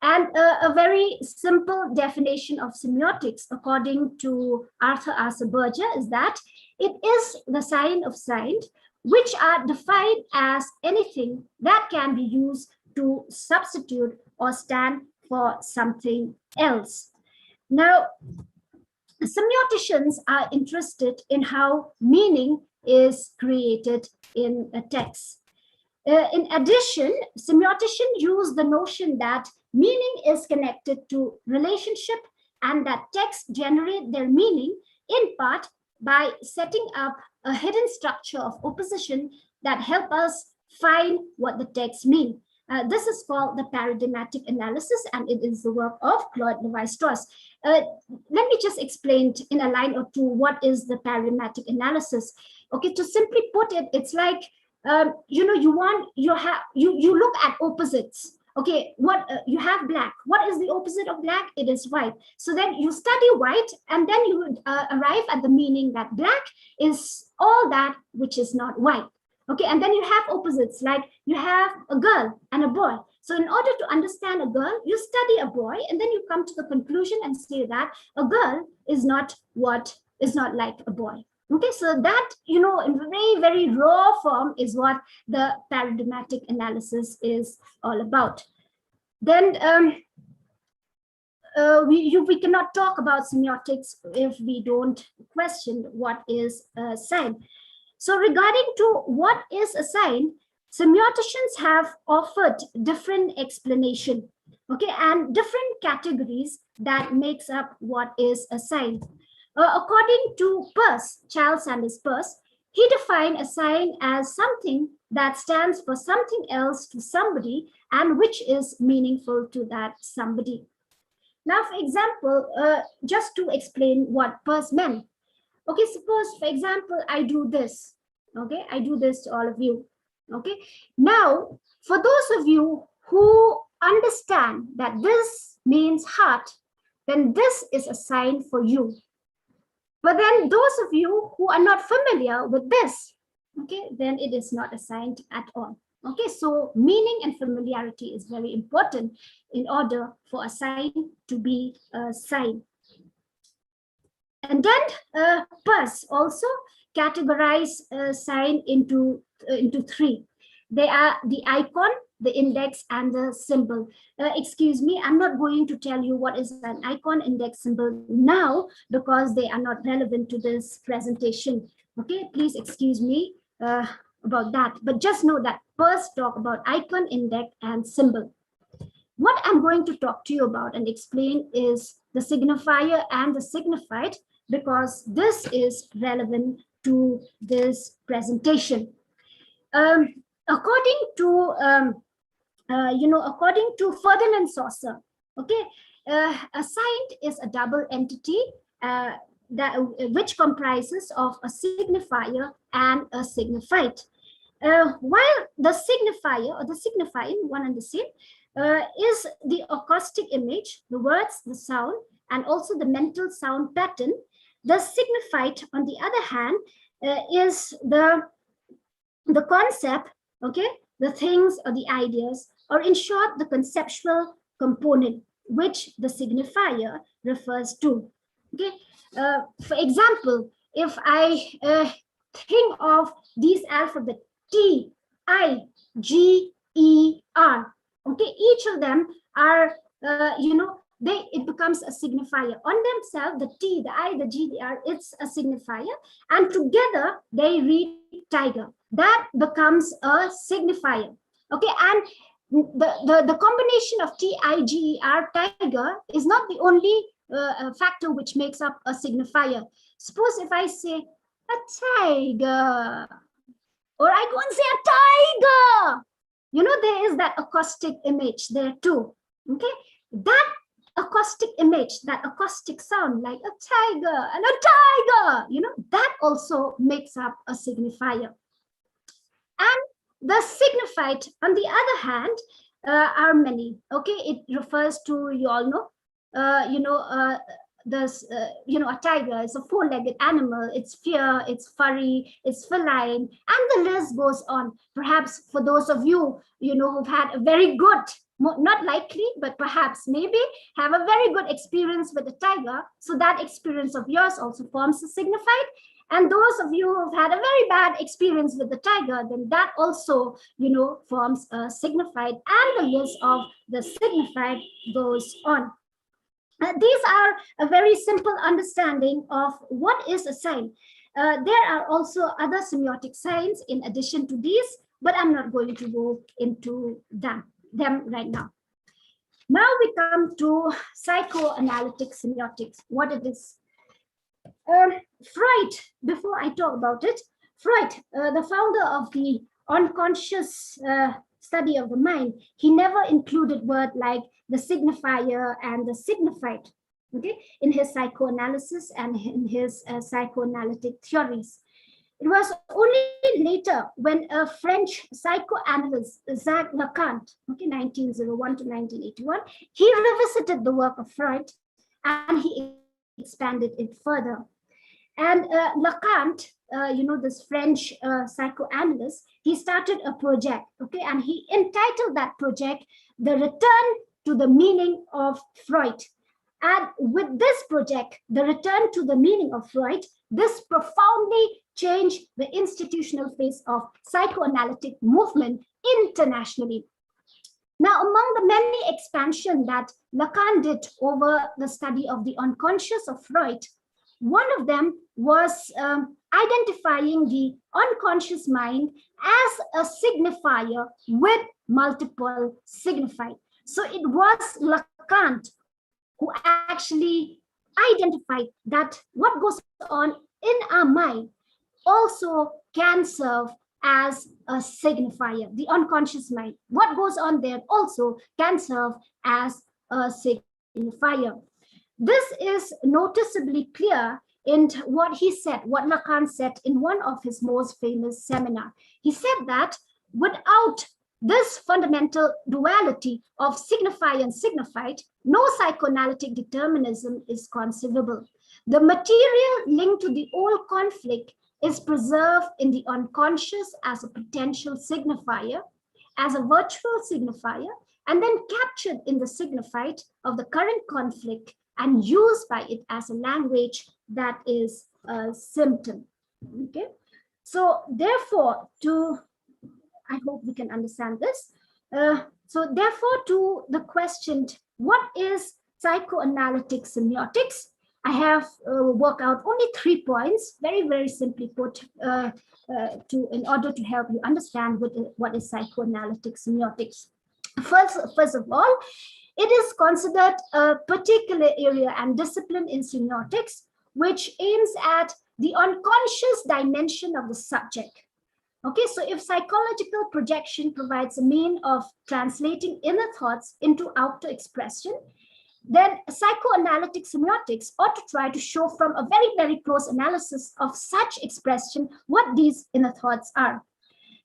And a very simple definition of semiotics, according to Arthur Berger, is that it is the sign of signs which are defined as anything that can be used to substitute or stand for something else. Now, semioticians are interested in how meaning is created in a text. In addition, semioticians use the notion that meaning is connected to relationship and that texts generate their meaning in part by setting up a hidden structure of opposition that help us find what the text mean. This is called the paradigmatic analysis, and it is the work of Claude Lévi-Strauss. Let me just explain in a line or two what is the paradigmatic analysis. Okay, to simply put it, it's like you look at opposites. Okay, what you have black. What is the opposite of black? It is white. So then you study white, and then you would arrive at the meaning that black is all that which is not white. Okay, and then you have opposites, like you have a girl and a boy. So in order to understand a girl, you study a boy, and then you come to the conclusion and say that a girl is not like a boy. Okay, so that, in very, very raw form is what the paradigmatic analysis is all about. Then we cannot talk about semiotics if we don't question what is a sign. So regarding to what is a sign, semioticians have offered different explanation, okay, and different categories that makes up what is a sign. According to Peirce, Charles Sanders Peirce, he defined a sign as something that stands for something else to somebody and which is meaningful to that somebody. Now, for example, just to explain what Peirce meant. Okay, suppose, for example, I do this. Okay, I do this to all of you. Okay, now, for those of you who understand that this means heart, then this is a sign for you. But then those of you who are not familiar with this, okay, then it is not a sign at all. Okay, so meaning and familiarity is very important in order for a sign to be a sign. And then Peirce also categorize a sign into three. They are the icon, the index, and the symbol. Excuse me, I'm not going to tell you what is an icon, index, symbol now because they are not relevant to this presentation. Okay, please excuse me about that. But just know that Peirce talk about icon, index, and symbol. what I'm going to talk to you about and explain is the signifier and the signified, because this is relevant to this presentation. According to according to Ferdinand Saussure, okay, a sign is a double entity which comprises of a signifier and a signified. While the signifier or the signifying, one and the same, is the acoustic image, the words, the sound, and also the mental sound pattern. The signified, on the other hand, is the concept, okay, the things or the ideas, or in short, the conceptual component which the signifier refers to. Okay, for example, if I think of these alphabet T, I, G, E, R, okay, each of them are, it becomes a signifier. On themselves, the T, the I, the G, the R, it's a signifier, and together they read tiger. That becomes a signifier. Okay, and the combination of T, I, G, E, R, tiger is not the only factor which makes up a signifier. Suppose if I say a tiger, or I go and say a tiger, there is that acoustic image there too. Okay, that acoustic image, that acoustic sound, like a tiger and a tiger, that also makes up a signifier. And the signified, on the other hand, are many. Okay, it refers to, you all know, a tiger is a four-legged animal. It's fair, it's furry, it's feline, and the list goes on. Perhaps for those of you, who've had a very good, not likely, but perhaps maybe have a very good experience with a tiger, so that experience of yours also forms a signified. And those of you who've had a very bad experience with the tiger, then that also, forms a signified, and the list of the signified goes on. These are a very simple understanding of what is a sign. There are also other semiotic signs in addition to these, but I'm not going to go into them right now. Now we come to psychoanalytic semiotics, what it is. Freud, before I talk about it, Freud, the founder of the unconscious study of the mind, he never included word like the signifier and the signified, okay, in his psychoanalysis and in his psychoanalytic theories. It was only later when a French psychoanalyst, Jacques Lacan, okay, 1901 to 1981, he revisited the work of Freud and he expanded it further. And Lacan, this French psychoanalyst, he started a project, okay, and he entitled that project The Return to the Meaning of Freud. And with this project, The Return to the Meaning of Freud, this profoundly changed the institutional face of psychoanalytic movement internationally. Now, among the many expansions that Lacan did over the study of the unconscious of Freud, one of them was identifying the unconscious mind as a signifier with multiple signified. So it was Lacan who actually identified that what goes on in our mind also can serve as a signifier. The unconscious mind, what goes on there also can serve as a signifier. This is noticeably clear in what he said, what Lacan said in one of his most famous seminars. He said that without this fundamental duality of signifier and signified, no psychoanalytic determinism is conceivable. The material linked to the old conflict is preserved in the unconscious as a potential signifier, as a virtual signifier, and then captured in the signified of the current conflict and used by it as a language that is a symptom. Okay, so therefore, I hope we can understand this. So therefore, to the question, what is psychoanalytic semiotics? I have worked out only 3 points, very, very simply put, in order to help you understand what is psychoanalytic semiotics. First of all, it is considered a particular area and discipline in semiotics, which aims at the unconscious dimension of the subject. Okay, so if psychological projection provides a mean of translating inner thoughts into outer expression, then psychoanalytic semiotics ought to try to show from a very, very close analysis of such expression what these inner thoughts are.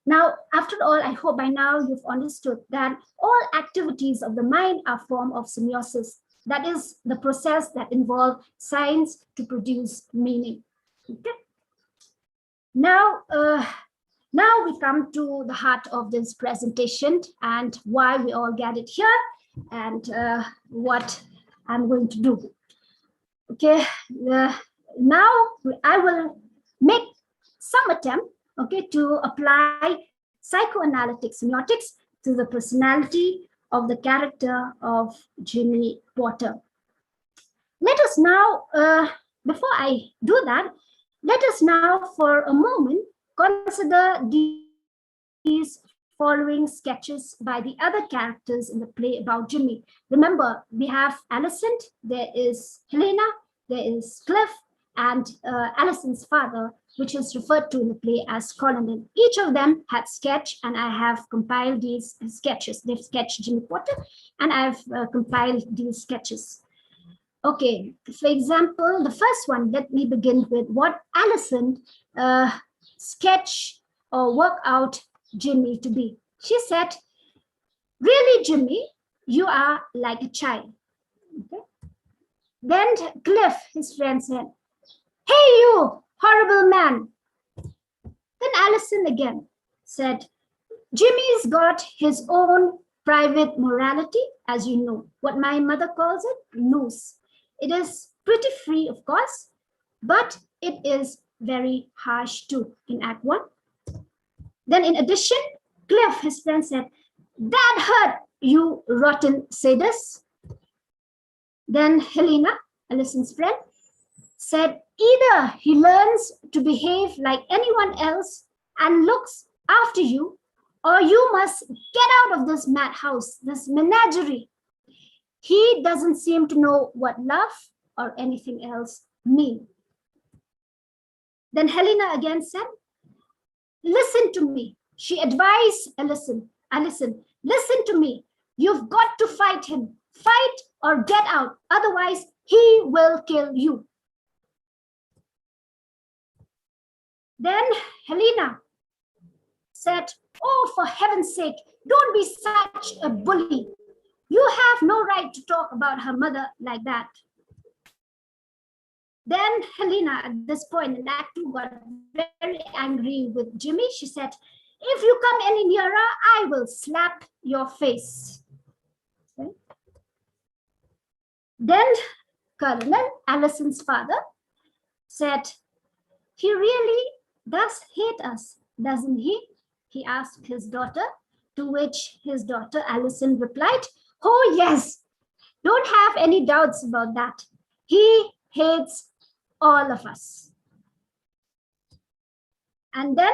Now, after all, I hope by now you've understood that all activities of the mind are a form of semiosis. That is the process that involves science to produce meaning. Okay? Now we come to the heart of this presentation and why we all gathered here and what I'm going to do. Okay, now I will make some attempt, okay, to apply psychoanalytic semiotics to the personality of the character of Jimmy Porter. Let us now, before I do that, let us now for a moment consider these following sketches by the other characters in the play about Jimmy. Remember, we have Alicent, there is Helena, there is Cliff, and Alicent's father, which is referred to in the play as Colonel. Each of them had sketch, and I have compiled these sketches. They've sketched Jimmy Porter, and I've compiled these sketches. Okay, for example, the first one, let me begin with what Alicent sketch or work out Jimmy to be. She said, "Really, Jimmy, you are like a child." Okay. Then Cliff, his friend, said, "Hey, you horrible man." Then Alicent again said, "Jimmy's got his own private morality, as you know, what my mother calls it, loose. It is pretty free, of course, but it is very harsh too," in Act 1. Then in addition, Cliff, his friend, said, "That hurt, you rotten sadist." Then Helena, Alicent's friend, said, "Either he learns to behave like anyone else and looks after you, or you must get out of this madhouse, this menagerie. He doesn't seem to know what love or anything else mean." Then Helena again said, "Listen to me." She advised Alicent, "Listen to me. You've got to fight him. Fight or get out. Otherwise, he will kill you." Then Helena said, "Oh, for heaven's sake, don't be such a bully. You have no right to talk about her mother like that." Then Helena, at this point in Act 2, got very angry with Jimmy. She said, "If you come any nearer, I will slap your face." Okay. Then Colonel, Alicent's father, said, "He really does hate us, doesn't he?" he asked his daughter, to which his daughter Alicent replied, "Oh yes, don't have any doubts about that. He hates all of us." And then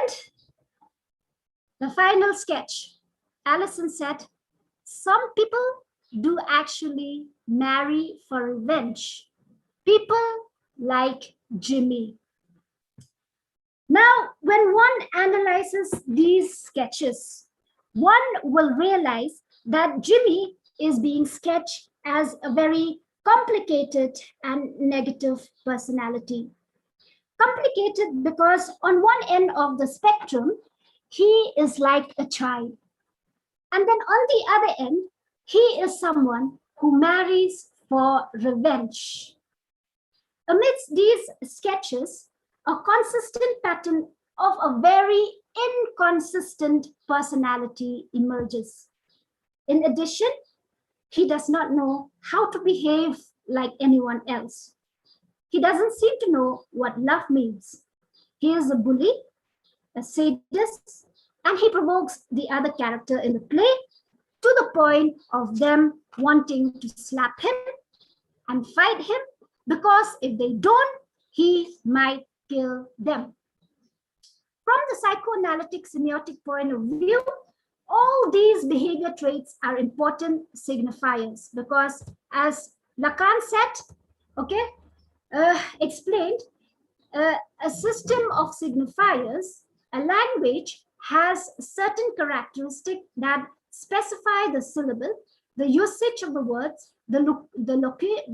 the final sketch, Alicent said, "Some people do actually marry for revenge. People like Jimmy." Now, when one analyzes these sketches, one will realize that Jimmy is being sketched as a very complicated and negative personality. Complicated because on one end of the spectrum, he is like a child. And then on the other end, he is someone who marries for revenge. Amidst these sketches, a consistent pattern of a very inconsistent personality emerges. In addition, he does not know how to behave like anyone else. He doesn't seem to know what love means. He is a bully, a sadist, and he provokes the other character in the play to the point of them wanting to slap him and fight him, because if they don't, he might kill them. From the psychoanalytic semiotic point of view, all these behavior traits are important signifiers because, as Lacan said, okay, explained, a system of signifiers, a language, has certain characteristics that specify the syllable, the usage of the words, the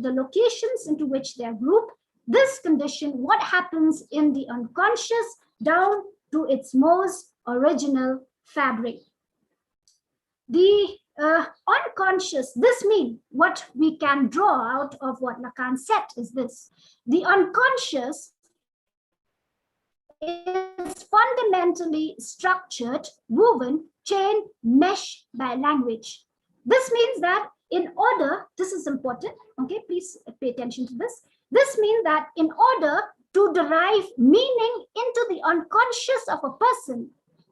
locations into which they are grouped. This condition, what happens in the unconscious down to its most original fabric. The unconscious, this means what we can draw out of what Lacan said is this: the unconscious is fundamentally structured, woven, chain, mesh by language. This means that in order, this is important, okay, please pay attention to this. This means that in order to derive meaning into the unconscious of a person,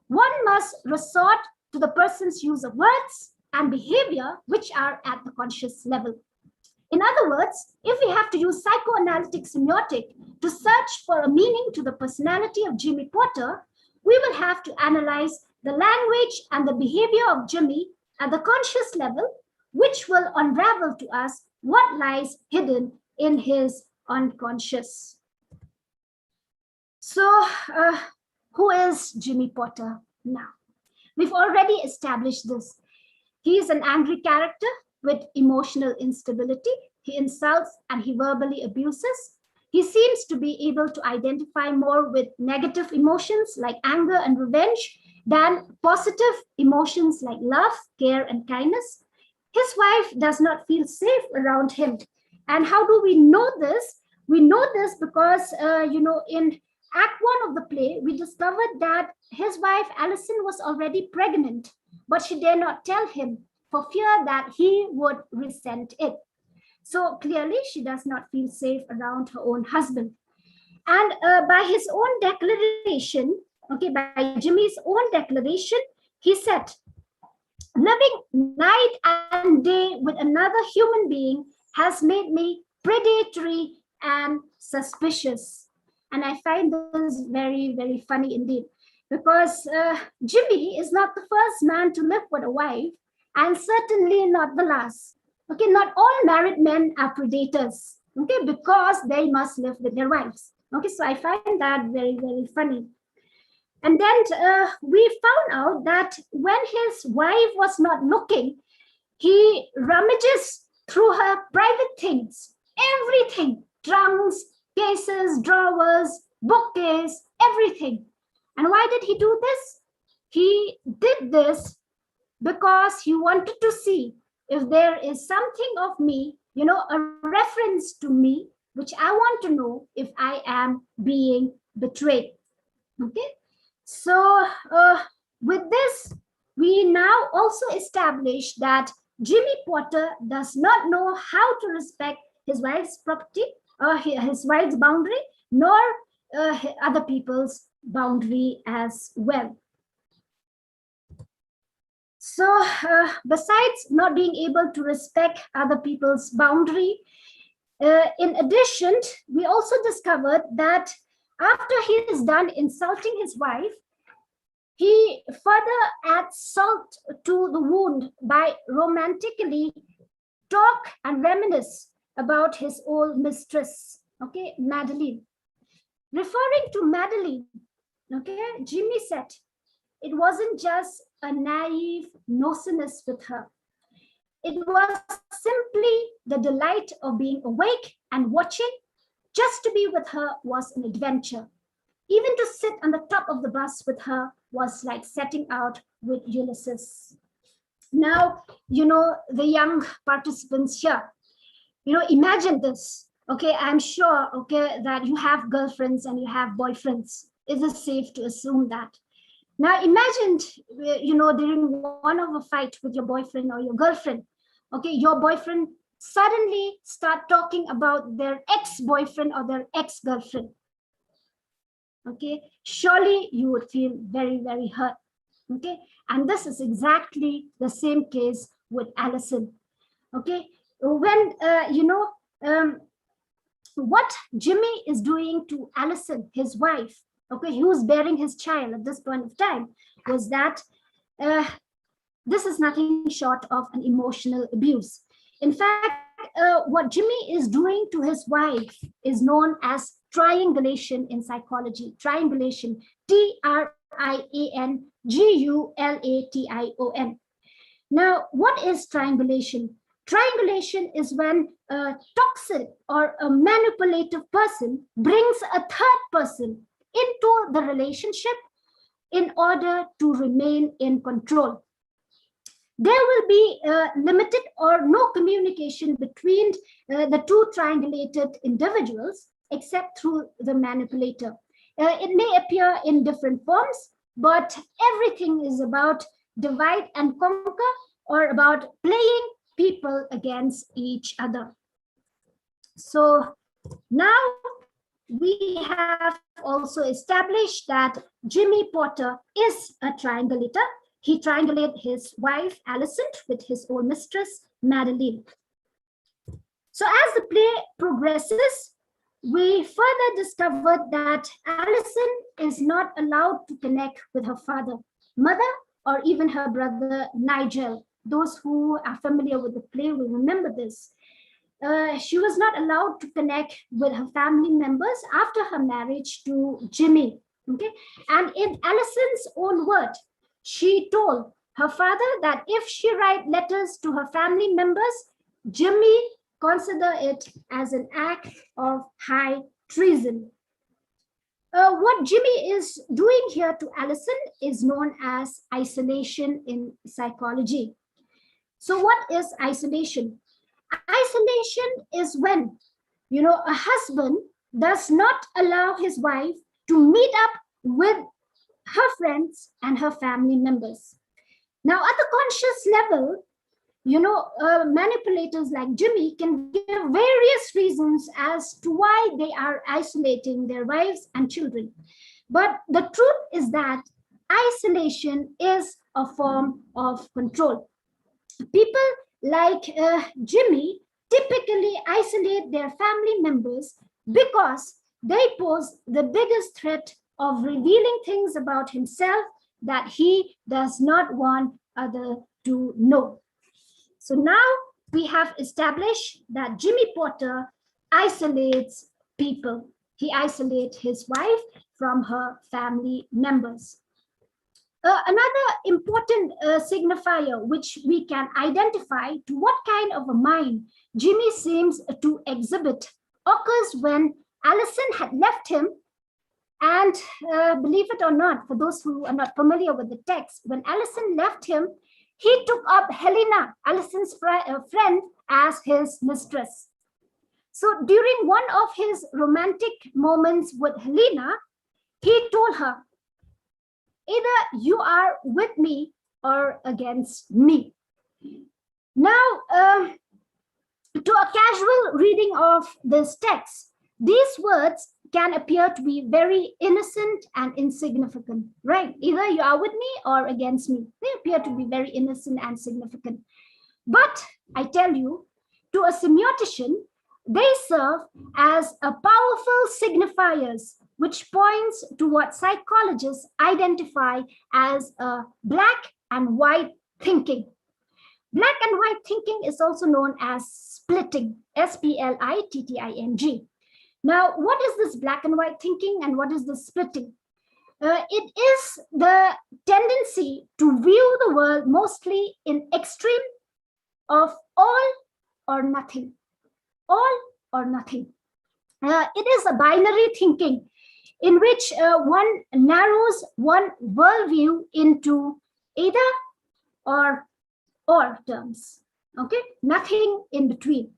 one must resort to the person's use of words and behavior which are at the conscious level. In other words, if we have to use psychoanalytic semiotic to search for a meaning to the personality of Jimmy Porter, we will have to analyze the language and the behavior of Jimmy at the conscious level, which will unravel to us what lies hidden in his unconscious. So, who is Jimmy Porter now? We've already established this. He is an angry character with emotional instability. He insults and he verbally abuses. He seems to be able to identify more with negative emotions like anger and revenge than positive emotions like love, care, and kindness. His wife does not feel safe around him. And how do we know this? We know this because, in Act 1 of the play, we discovered that his wife, Alison, was already pregnant, but she dare not tell him for fear that he would resent it. So clearly, she does not feel safe around her own husband. And by his own declaration, okay, by Jimmy's own declaration, he said, living night and day with another human being has made me predatory and suspicious. And I find this very, very funny indeed, because Jimmy is not the first man to live with a wife, and certainly not the last. Okay, not all married men are predators, okay, because they must live with their wives. Okay, so I find that very, very funny. And then we found out that when his wife was not looking, he rummages through her private things, everything, trunks, cases, drawers, bookcase, everything. And why did he do this? He did this because he wanted to see if there is something of me, a reference to me, which I want to know if I am being betrayed. Okay, so with this, we now also establish that Jimmy Porter does not know how to respect his wife's property, or his wife's boundary, nor other people's boundary as well. So besides not being able to respect other people's boundary, in addition, we also discovered that after he is done insulting his wife, he further adds salt to the wound by romantically talk and reminisce about his old mistress, okay, Madeline. Referring to Madeline, okay, Jimmy said, it wasn't just a naive nosiness with her. It was simply the delight of being awake and watching. Just to be with her was an adventure. Even to sit on the top of the bus with her was like setting out with Ulysses. Now, the young participants here, imagine this. Okay, I'm sure, okay, that you have girlfriends and you have boyfriends. Is it safe to assume that? Now imagine, during one of a fight with your boyfriend or your girlfriend, okay, your boyfriend suddenly start talking about their ex-boyfriend or their ex-girlfriend. Okay, surely you would feel very, very hurt. Okay, and this is exactly the same case with Alison. Okay, when, what Jimmy is doing to Alison, his wife, okay, who's bearing his child at this point of time, was that This is nothing short of an emotional abuse. In fact, what Jimmy is doing to his wife is known as triangulation in psychology. Triangulation, Triangulation. Now, what is triangulation? Triangulation is when a toxic or a manipulative person brings a third person into the relationship in order to remain in control. There will be limited or no communication between the two triangulated individuals except through the manipulator. It may appear in different forms, but everything is about divide and conquer, or about playing people against each other. So now we have also established that Jimmy Potter is a triangulator. He triangulated his wife, Alison, with his old mistress, Madeline. So as the play progresses, we further discovered that Alison is not allowed to connect with her father, mother, or even her brother, Nigel. Those who are familiar with the play will remember this. She was not allowed to connect with her family members after her marriage to Jimmy. Okay, and in Alison's own word, she told her father that if she write letters to her family members, Jimmy consider it as an act of high treason. What Jimmy is doing here to Alison is known as isolation in psychology. So what is isolation? Isolation is when, a husband does not allow his wife to meet up with her friends and her family members. Now, at the conscious level, manipulators like Jimmy can give various reasons as to why they are isolating their wives and children. But the truth is that isolation is a form of control. People like Jimmy typically isolate their family members because they pose the biggest threat of revealing things about himself that he does not want others to know. So now we have established that Jimmy Potter isolates people. He isolates his wife from her family members. Another important signifier which we can identify to what kind of a mind Jimmy seems to exhibit occurs when Alison had left him. And believe it or not, for those who are not familiar with the text, when Alison left him, he took up Helena, Alison's friend, as his mistress. So during one of his romantic moments with Helena, he told her, either you are with me or against me. Now, to a casual reading of this text, these words can appear to be very innocent and insignificant, right? Either you are with me or against me. They appear to be very innocent and significant. But I tell you, to a semiotician, they serve as a powerful signifiers which points to what psychologists identify as a black and white thinking. Black and white thinking is also known as splitting, S-P-L-I-T-T-I-N-G. Now, what is this black and white thinking and what is this splitting? It is the tendency to view the world mostly in extreme of all or nothing. All or nothing. It is a binary thinking in which one narrows one worldview into either or terms. Okay, nothing in between.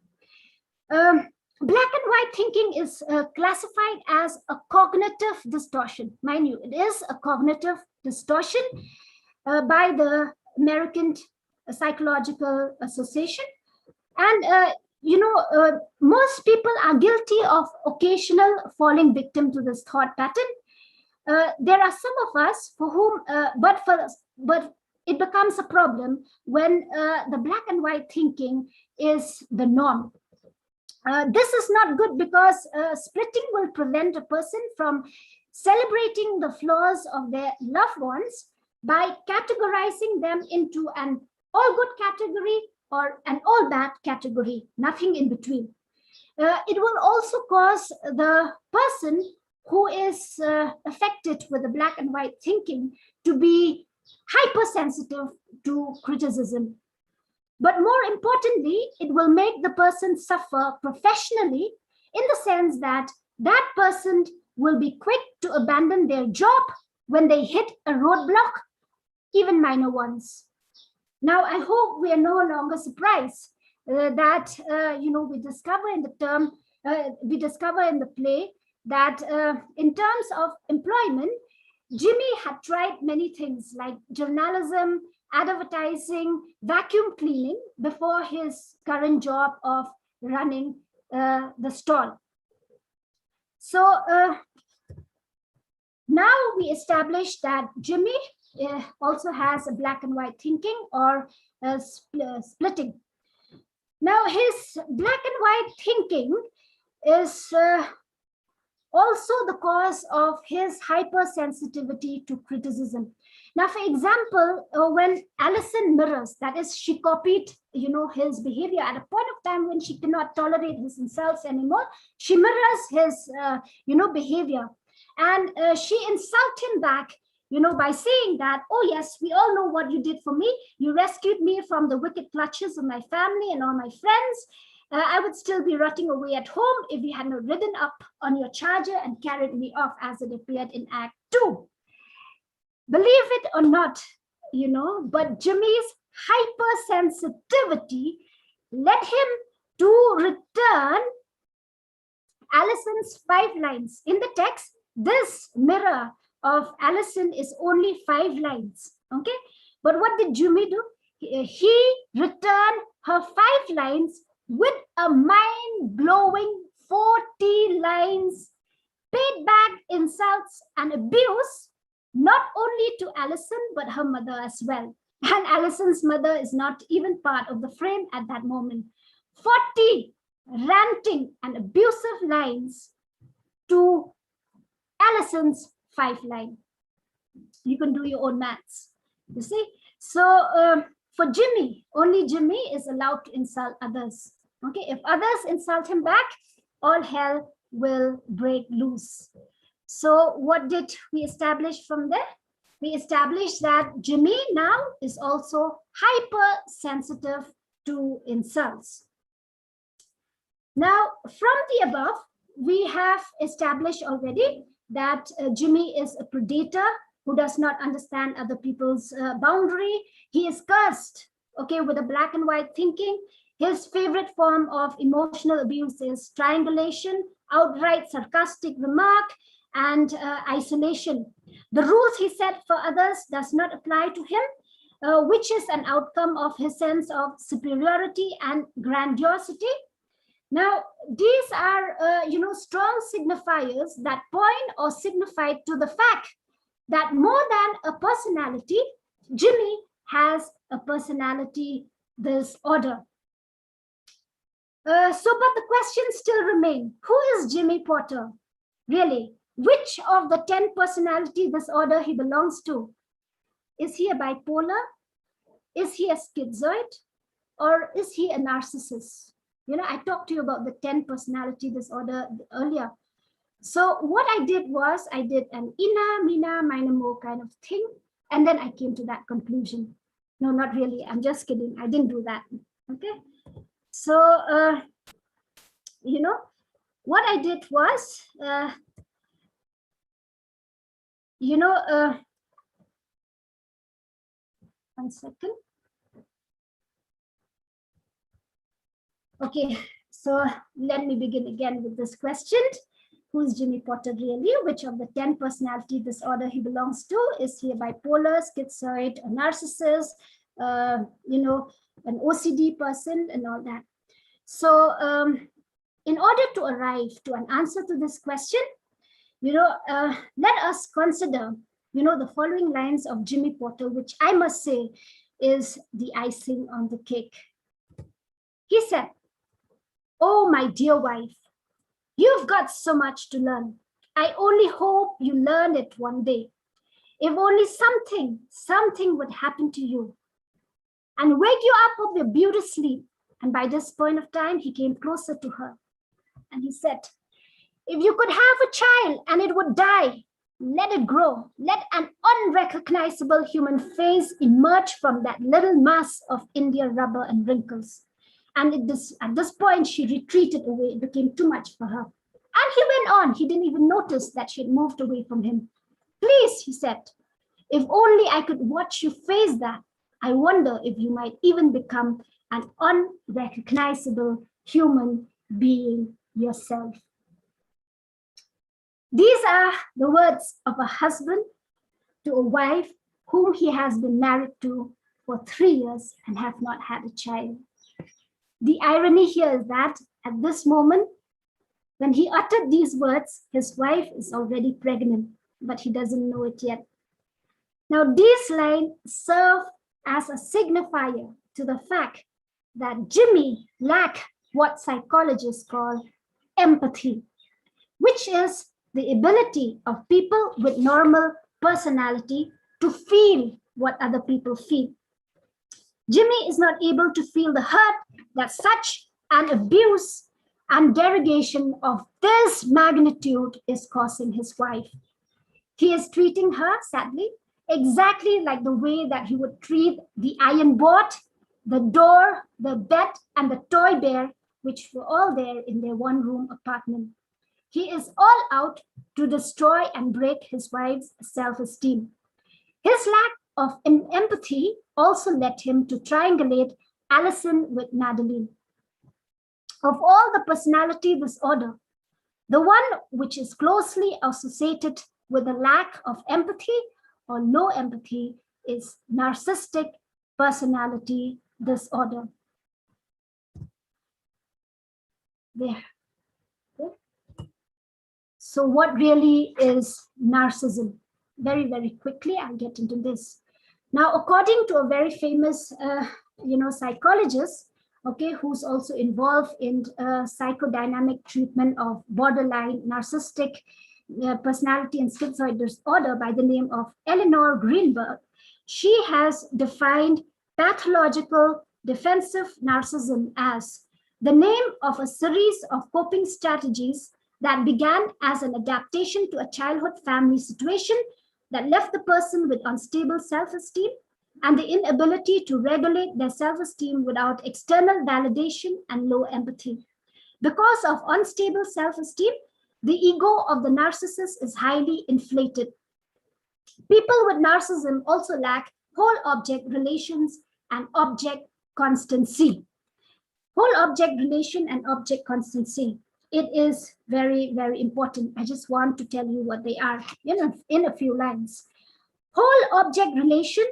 Black and white thinking is classified as a cognitive distortion. Mind you, it is a cognitive distortion by the American Psychological Association. And, most people are guilty of occasional falling victim to this thought pattern. There are some of us for whom, but it becomes a problem when the black and white thinking is the norm. This is not good because splitting will prevent a person from celebrating the flaws of their loved ones, by categorizing them into an all good category or an all bad category, nothing in between. It will also cause the person who is affected with the black and white thinking to be hypersensitive to criticism. But more importantly, it will make the person suffer professionally in the sense that that person will be quick to abandon their job when they hit a roadblock, even minor ones. Now, I hope we are no longer surprised that, we discover in the term, we discover in the play that in terms of employment, Jimmy had tried many things like journalism, advertising, vacuum cleaning before his current job of running the stall. So now we established that Jimmy also has a black and white thinking or splitting. Now his black and white thinking is also the cause of his hypersensitivity to criticism. Now, for example, when Alison mirrors, that is, she copied, his behavior at a point of time when she cannot tolerate his insults anymore, she mirrors his, behavior. And she insults him back, by saying that, oh yes, we all know what you did for me. You rescued me from the wicked clutches of my family and all my friends. I would still be rotting away at home if you had not ridden up on your charger and carried me off as it appeared in Act 2. Believe it or not, but Jimmy's hypersensitivity led him to return Alison's 5 lines. In the text, this mirror of Alison is only 5 lines, okay? But what did Jimmy do? He returned her 5 lines with a mind-blowing 40 lines, paid back insults and abuse, not only to Alison, but her mother as well. And Alison's mother is not even part of the frame at that moment. 40 ranting and abusive lines to Alison's 5 line. You can do your own maths, you see? So for Jimmy, only Jimmy is allowed to insult others. Okay, if others insult him back, all hell will break loose. So what did we establish from there? We established that Jimmy now is also hypersensitive to insults. Now, from the above, we have established already that Jimmy is a predator who does not understand other people's boundary. He is cursed, okay, with a black and white thinking. His favorite form of emotional abuse is triangulation, outright sarcastic remark, and isolation. The rules he set for others does not apply to him, which is an outcome of his sense of superiority and grandiosity. Now, these are, strong signifiers that point or signify to the fact that more than a personality, Jimmy has a personality disorder. But the questions still remain. Who is Jimmy Potter? Really, which of the 10 personality disorder he belongs to? Is he a bipolar? Is he a schizoid? Or is he a narcissist? I talked to you about the 10 personality disorder earlier. So what I did was I did an ina, mina, mina, mo kind of thing. And then I came to that conclusion. No, not really. I'm just kidding. I didn't do that. Okay. So, what I did was, one second. Okay, so let me begin again with this question. Who is Jimmy Potter really? Which of the 10 personality disorder he belongs to? Is he a bipolar, schizoid, a narcissist, an OCD person and all that? So in order to arrive to an answer to this question, let us consider, the following lines of Jimmy Potter, which I must say is the icing on the cake. He said, "Oh, my dear wife, you've got so much to learn. I only hope you learn it one day. If only something would happen to you and wake you up of your beauty sleep. And by this point of time, he came closer to her and he said, if you could have a child and it would die, let it grow. Let an unrecognizable human face emerge from that little mass of India rubber and wrinkles. And at this point, she retreated away. It became too much for her. And he went on. He didn't even notice that she had moved away from him. Please, he said, if only I could watch you face that. I wonder if you might even become an unrecognizable human being yourself. These are the words of a husband to a wife whom he has been married to for 3 years and have not had a child. The irony here is that at this moment, when he uttered these words, his wife is already pregnant, but he doesn't know it yet. Now, these lines serve as a signifier to the fact that Jimmy lacked what psychologists call empathy, which is the ability of people with normal personality to feel what other people feel. Jimmy is not able to feel the hurt that such an abuse and derogation of this magnitude is causing his wife. He is treating her, sadly, exactly like the way that he would treat the iron board, the door, the bed, and the toy bear, which were all there in their one-room apartment. He is all out to destroy and break his wife's self-esteem. His lack of empathy also led him to triangulate Alison with Madeline. Of all the personality disorder, the one which is closely associated with a lack of empathy or low empathy is narcissistic personality disorder. There. So what really is narcissism? Very, very quickly, I'll get into this. Now, according to a very famous, psychologist, okay, who's also involved in psychodynamic treatment of borderline narcissistic personality and schizoid disorder by the name of Eleanor Greenberg, she has defined pathological defensive narcissism as the name of a series of coping strategies that began as an adaptation to a childhood family situation that left the person with unstable self-esteem and the inability to regulate their self-esteem without external validation and low empathy. Because of unstable self-esteem, the ego of the narcissist is highly inflated. People with narcissism also lack whole object relations and object constancy. Whole object relation and object constancy. It is very, very important. I just want to tell you what they are in a few lines. Whole object relation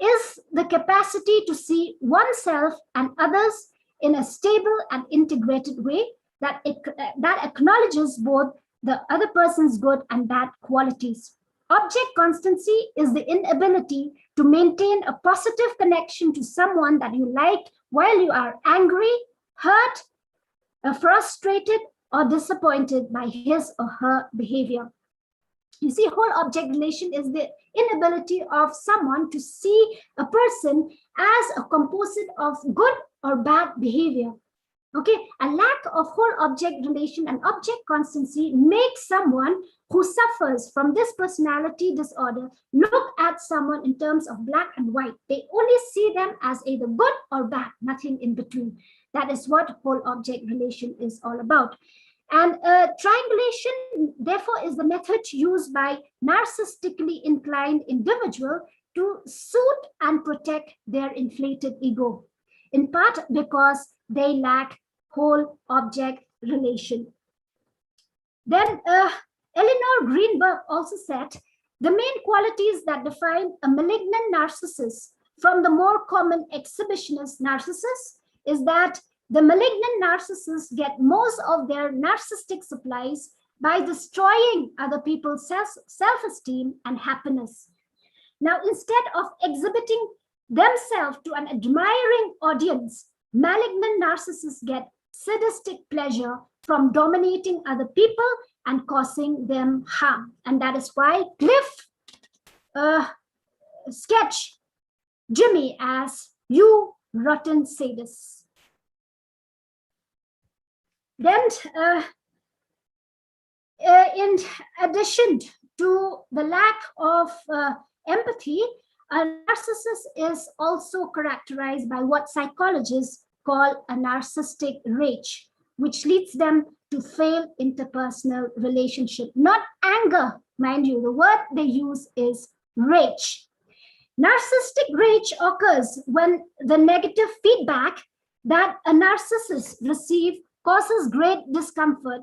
is the capacity to see oneself and others in a stable and integrated way that acknowledges both the other person's good and bad qualities. Object constancy is the inability to maintain a positive connection to someone that you like while you are angry, hurt, frustrated, or disappointed by his or her behavior. You see, whole object relation is the inability of someone to see a person as a composite of good or bad behavior. Okay, a lack of whole object relation and object constancy makes someone who suffers from this personality disorder look at someone in terms of black and white. They only see them as either good or bad, nothing in between. That is what whole object relation is all about. And triangulation, therefore, is the method used by narcissistically inclined individuals to soothe and protect their inflated ego, in part because they lack whole object relation. Then Eleanor Greenberg also said, the main qualities that define a malignant narcissist from the more common exhibitionist narcissist is that the malignant narcissists get most of their narcissistic supplies by destroying other people's self-esteem and happiness. Now, instead of exhibiting themselves to an admiring audience, malignant narcissists get sadistic pleasure from dominating other people and causing them harm. And that is why Cliff sketch Jimmy as "you rotten sadist." Then, in addition to the lack of empathy, a narcissist is also characterized by what psychologists call a narcissistic rage, which leads them to fail interpersonal relationship. Not anger, mind you, the word they use is rage. Narcissistic rage occurs when the negative feedback that a narcissist receives causes great discomfort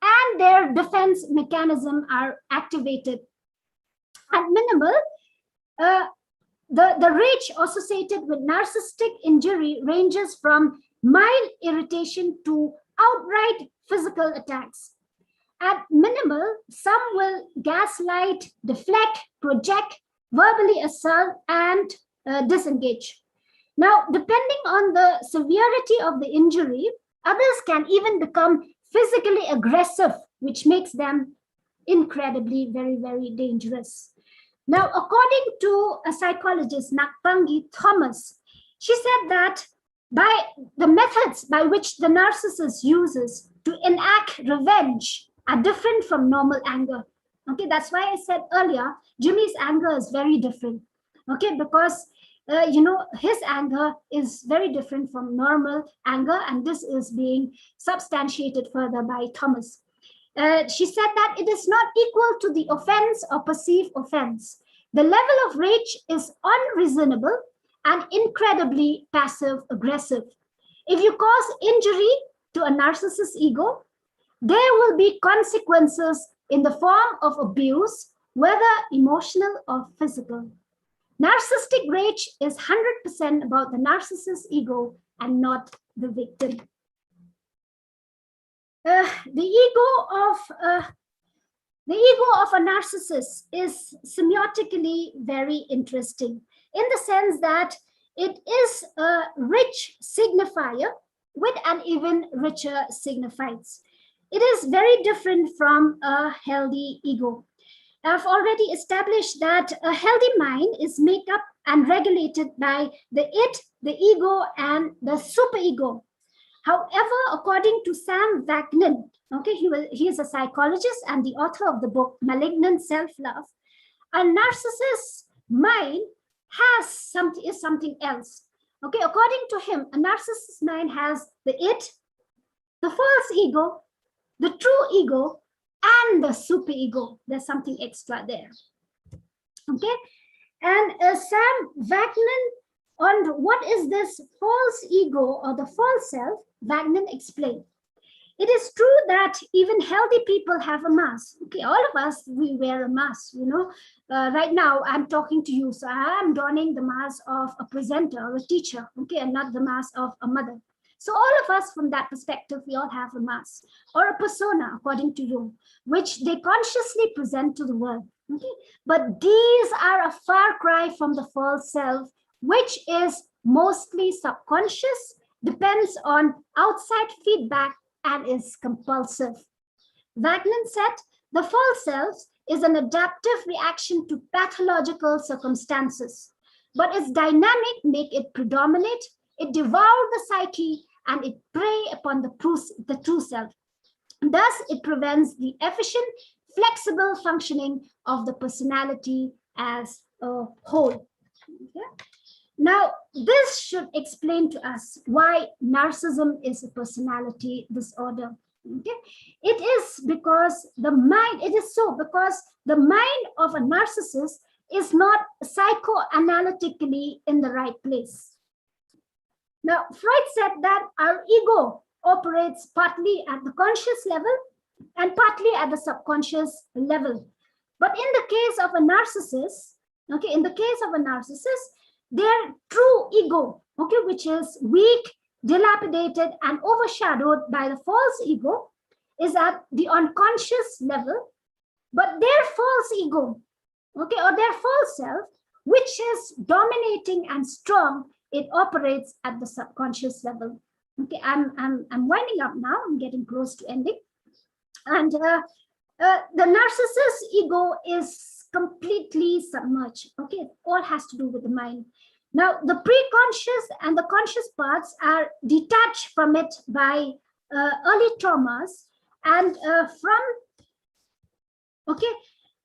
and their defense mechanisms are activated. At minimal, the rage associated with narcissistic injury ranges from mild irritation to outright physical attacks. At minimal, some will gaslight, deflect, project, verbally assault, and disengage. Now, depending on the severity of the injury, others can even become physically aggressive, which makes them incredibly very, very dangerous. Now, according to a psychologist, Nakpangi Thomas, she said that by the methods by which the narcissist uses to enact revenge are different from normal anger. Okay, that's why I said earlier, Jimmy's anger is very different. Okay, because his anger is very different from normal anger, and this is being substantiated further by Thomas. She said that it is not equal to the offense or perceived offense. The level of rage is unreasonable and incredibly passive-aggressive. If you cause injury to a narcissist's ego, there will be consequences in the form of abuse, whether emotional or physical. Narcissistic rage is 100% about the narcissist's ego and not the victim. The ego of a narcissist is semiotically very interesting in the sense that it is a rich signifier with an even richer signifiers. It is very different from a healthy ego. I've already established that a healthy mind is made up and regulated by the it, the ego, and the superego. However, according to Sam Vaknin, okay, he is a psychologist and the author of the book Malignant Self-Love, a narcissist's mind is something else. Okay, according to him, a narcissist's mind has the it, the false ego, the true ego, and the superego. There's something extra there. Okay, and Sam Vaknin, on what is this false ego or the false self, Vaknin explained. It is true that even healthy people have a mask. Okay, all of us, we wear a mask, right now I'm talking to you, so I'm donning the mask of a presenter or a teacher, okay, and not the mask of a mother. So all of us, from that perspective, we all have a mask or a persona, according to you, which they consciously present to the world. Okay? But these are a far cry from the false self, which is mostly subconscious, depends on outside feedback, and is compulsive. Wagner said, the false self is an adaptive reaction to pathological circumstances, but its dynamic make it predominate, it devour the psyche, and it prey upon the true self. Thus, it prevents the efficient, flexible functioning of the personality as a whole. Okay? Now, this should explain to us why narcissism is a personality disorder. Okay? It is because the mind of a narcissist is not psychoanalytically in the right place. Now, Freud said that our ego operates partly at the conscious level and partly at the subconscious level. But in the case of a narcissist, their true ego, okay, which is weak, dilapidated, and overshadowed by the false ego, is at the unconscious level. But their false ego, okay, or their false self, which is dominating and strong, it operates at the subconscious level. Okay, I'm winding up now. I'm getting close to ending. And the narcissist ego is completely submerged. Okay, it all has to do with the mind. Now, the pre-conscious and the conscious parts are detached from it by early traumas, and the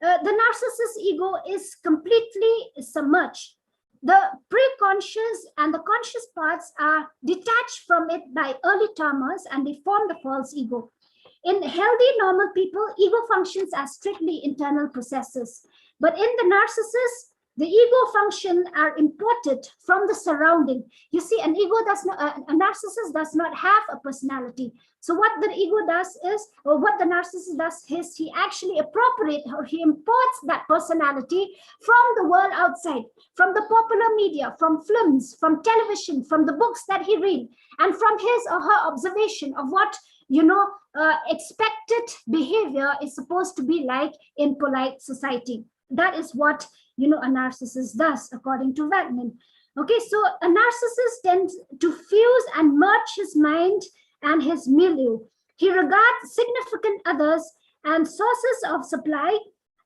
narcissist ego is completely submerged. The pre-conscious and the conscious parts are detached from it by early traumas, and they form the false ego. In healthy, normal people, ego functions as strictly internal processes. But in the narcissist, the ego function are imported from the surrounding. You see, a narcissist does not have a personality. So what the ego does is, or what the narcissist does is, he actually appropriates or he imports that personality from the world outside, from the popular media, from films, from television, from the books that he reads, and from his or her observation of what expected behavior is supposed to be like in polite society. That is what a narcissist does, according to Wagner. Okay, so a narcissist tends to fuse and merge his mind and his milieu. He regards significant others and sources of supply,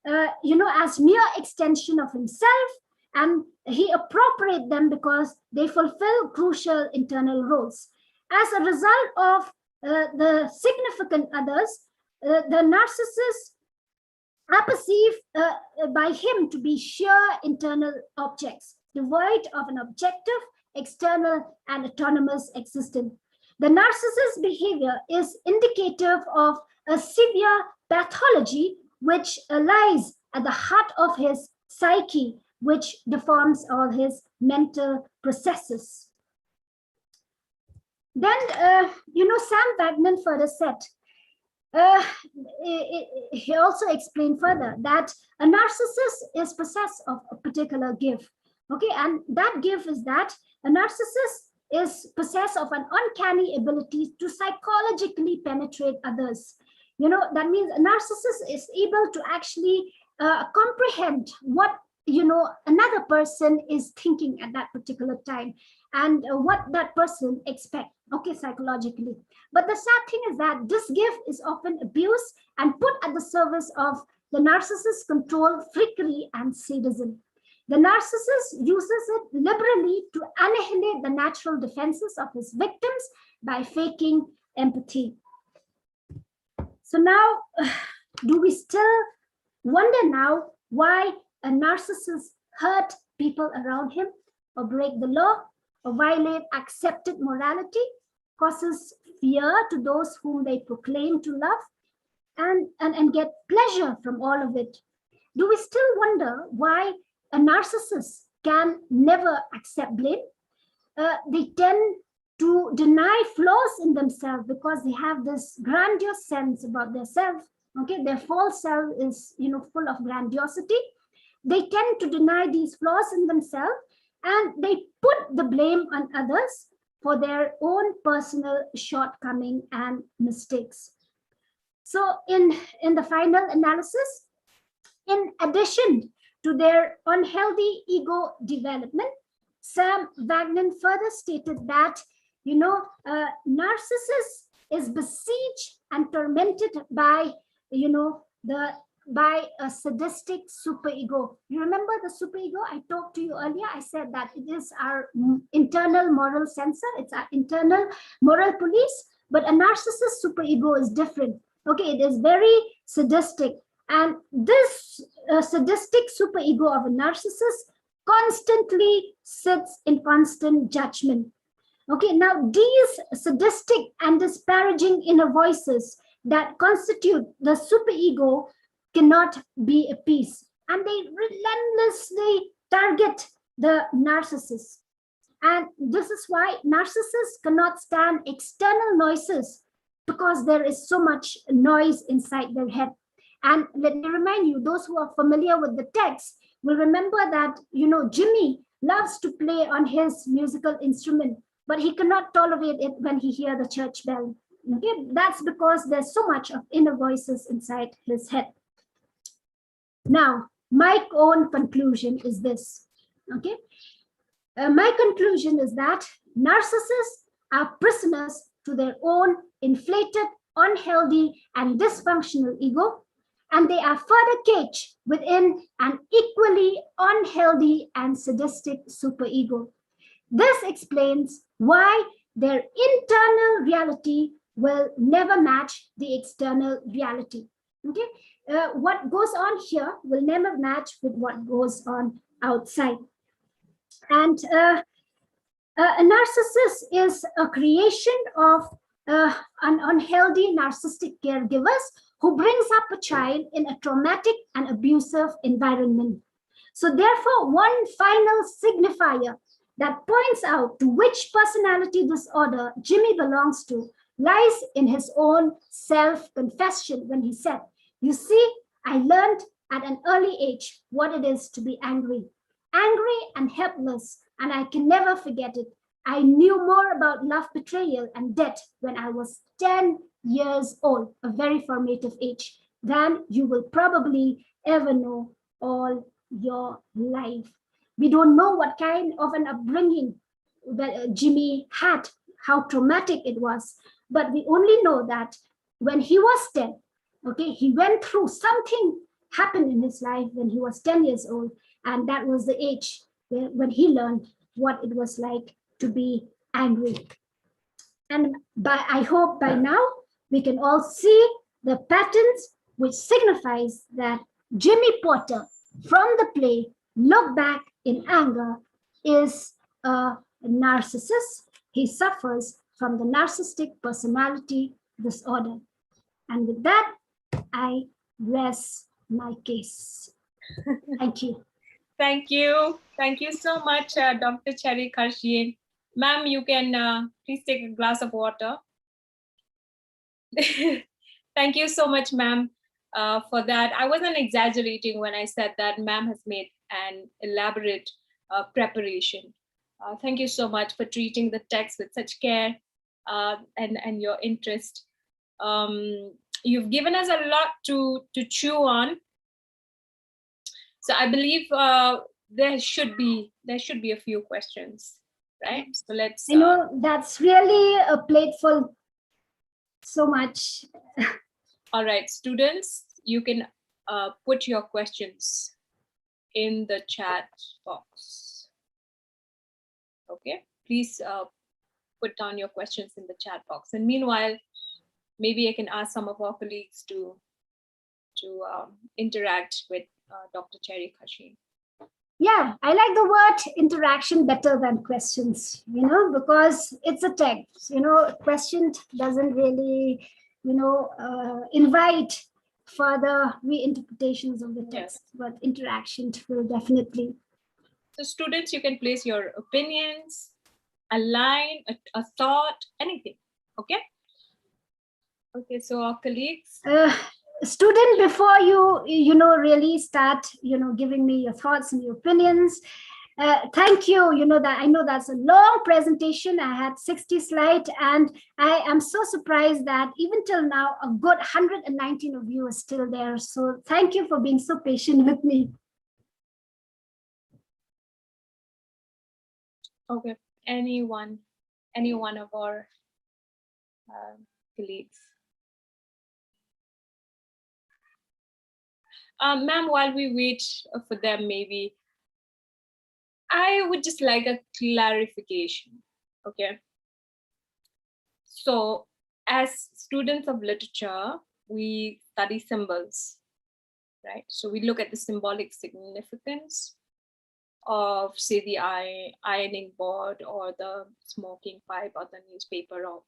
as mere extension of himself, and he appropriates them because they fulfill crucial internal roles. As a result of the significant others, the narcissists are perceived by him to be sheer internal objects, devoid of an objective, external, and autonomous existence. The narcissist's behavior is indicative of a severe pathology which lies at the heart of his psyche, which deforms all his mental processes. Then, Sam Wagner further said, he also explained further that a narcissist is possessed of a particular gift. Okay, and that gift is that a narcissist is possessed of an uncanny ability to psychologically penetrate others. That means a narcissist is able to actually comprehend what another person is thinking at that particular time, and what that person expects, okay, psychologically. But the sad thing is that this gift is often abused and put at the service of the narcissist's control, freakery, and sadism. The narcissist uses it liberally to annihilate the natural defenses of his victims by faking empathy. So now, do we still wonder now why a narcissist hurt people around him, or break the law, or violate accepted morality, causes fear to those whom they proclaim to love, and get pleasure from all of it? Do we still wonder why a narcissist can never accept blame? They tend to deny flaws in themselves because they have this grandiose sense about themselves. Okay, their false self is full of grandiosity. They tend to deny these flaws in themselves, and they put the blame on others for their own personal shortcoming and mistakes. So in the final analysis, in addition to their unhealthy ego development, Sam Wagner further stated that narcissist is besieged and tormented by by a sadistic superego. You remember the superego? I talked to you earlier. I said that it is our internal moral censor. It's our internal moral police. But a narcissist superego is different. Okay, it is very sadistic. And this sadistic superego of a narcissist constantly sits in constant judgment. Okay, now these sadistic and disparaging inner voices that constitute the superego cannot be appeased, and they relentlessly target the narcissist. And this is why narcissists cannot stand external noises, because there is so much noise inside their head. And let me remind you, those who are familiar with the text will remember that Jimmy loves to play on his musical instrument, but he cannot tolerate it when he hears the church bell. Okay, that's because there's so much of inner voices inside his head. Now, my own conclusion is this. Okay, my conclusion is that narcissists are prisoners to their own inflated, unhealthy, and dysfunctional ego. and they are further caged within an equally unhealthy and sadistic superego. This explains why their internal reality will never match the external reality. Okay, what goes on here will never match with what goes on outside. And a narcissist is a creation of an unhealthy narcissistic caregivers who brings up a child in a traumatic and abusive environment. So therefore, one final signifier that points out to which personality disorder Jimmy belongs to lies in his own self-confession when he said, "You see, I learned at an early age what it is to be angry and helpless, and I can never forget it. I knew more about love, betrayal, and death when I was 10 years old, a very formative age, than you will probably ever know all your life." We don't know what kind of an upbringing that Jimmy had, how traumatic it was, but we only know that when he was 10, okay, he went through something happened in his life when he was 10 years old, and that was the age when he learned what it was like to be angry. And I hope by now we can all see the patterns which signifies that Jimmy Potter from the play Look Back in Anger is a narcissist. He suffers from the narcissistic personality disorder. And with that, I rest my case. Thank you. Thank you. Thank you so much, Dr. Cherry Kharshian. Ma'am, you can please take a glass of water. Thank you so much, ma'am, for that. I wasn't exaggerating when I said that ma'am has made an elaborate preparation. Thank you so much for treating the text with such care and your interest. You've given us a lot to chew on. So I believe there should be a few questions, right? So let's. I know that's really a plate full. So much. All right, students, you can put your questions in the chat box. Okay, please put down your questions in the chat box. And meanwhile, maybe I can ask some of our colleagues to interact with Dr. Cherry Kharshian. Yeah, I like the word interaction better than questions, because it's a text, question doesn't really, invite further reinterpretations of the text, yes. But interaction will definitely. So students, you can place your opinions, a line, a thought, anything, okay? Okay, so our colleagues. Student, before you really start giving me your thoughts and your opinions, thank you. That I know that's a long presentation. I had 60 slides, and I am so surprised that even till now a good 119 of you are still there. So thank you for being so patient with me. Okay, any one of our colleagues. Ma'am, while we wait for them, maybe I would just like a clarification, okay? So as students of literature, we study symbols, right? So we look at the symbolic significance of, say, the ironing board or the smoking pipe or the newspaper, or,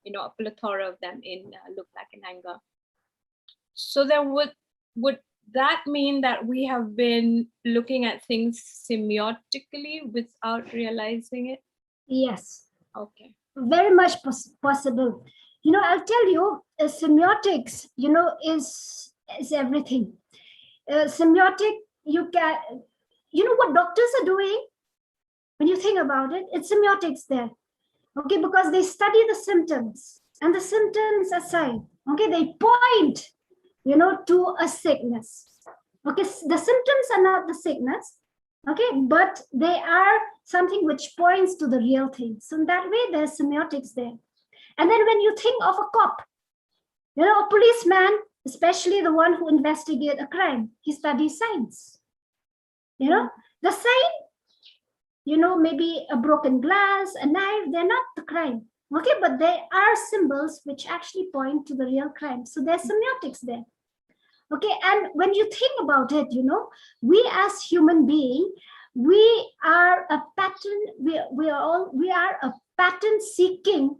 a plethora of them in Look Back in Anger. So there would that mean that we have been looking at things semiotically without realizing it? Yes. Okay. Very much possible. I'll tell you, semiotics, is everything. Semiotic, you can, what doctors are doing, when you think about it, it's semiotics there. Okay, because they study the symptoms, and the symptoms aside, okay, they point to a sickness. Okay, the symptoms are not the sickness, okay, but they are something which points to the real thing. So in that way, there's semiotics there. And then when you think of a cop, a policeman especially the one who investigates a crime. He studies signs. You know, the sign, you know, maybe a broken glass, a knife, they're not the crime. Okay, but they are symbols which actually point to the real crime. So there's semiotics there. Okay, and when you think about it, you know, we as human beings, we are a pattern, we are a pattern seeking,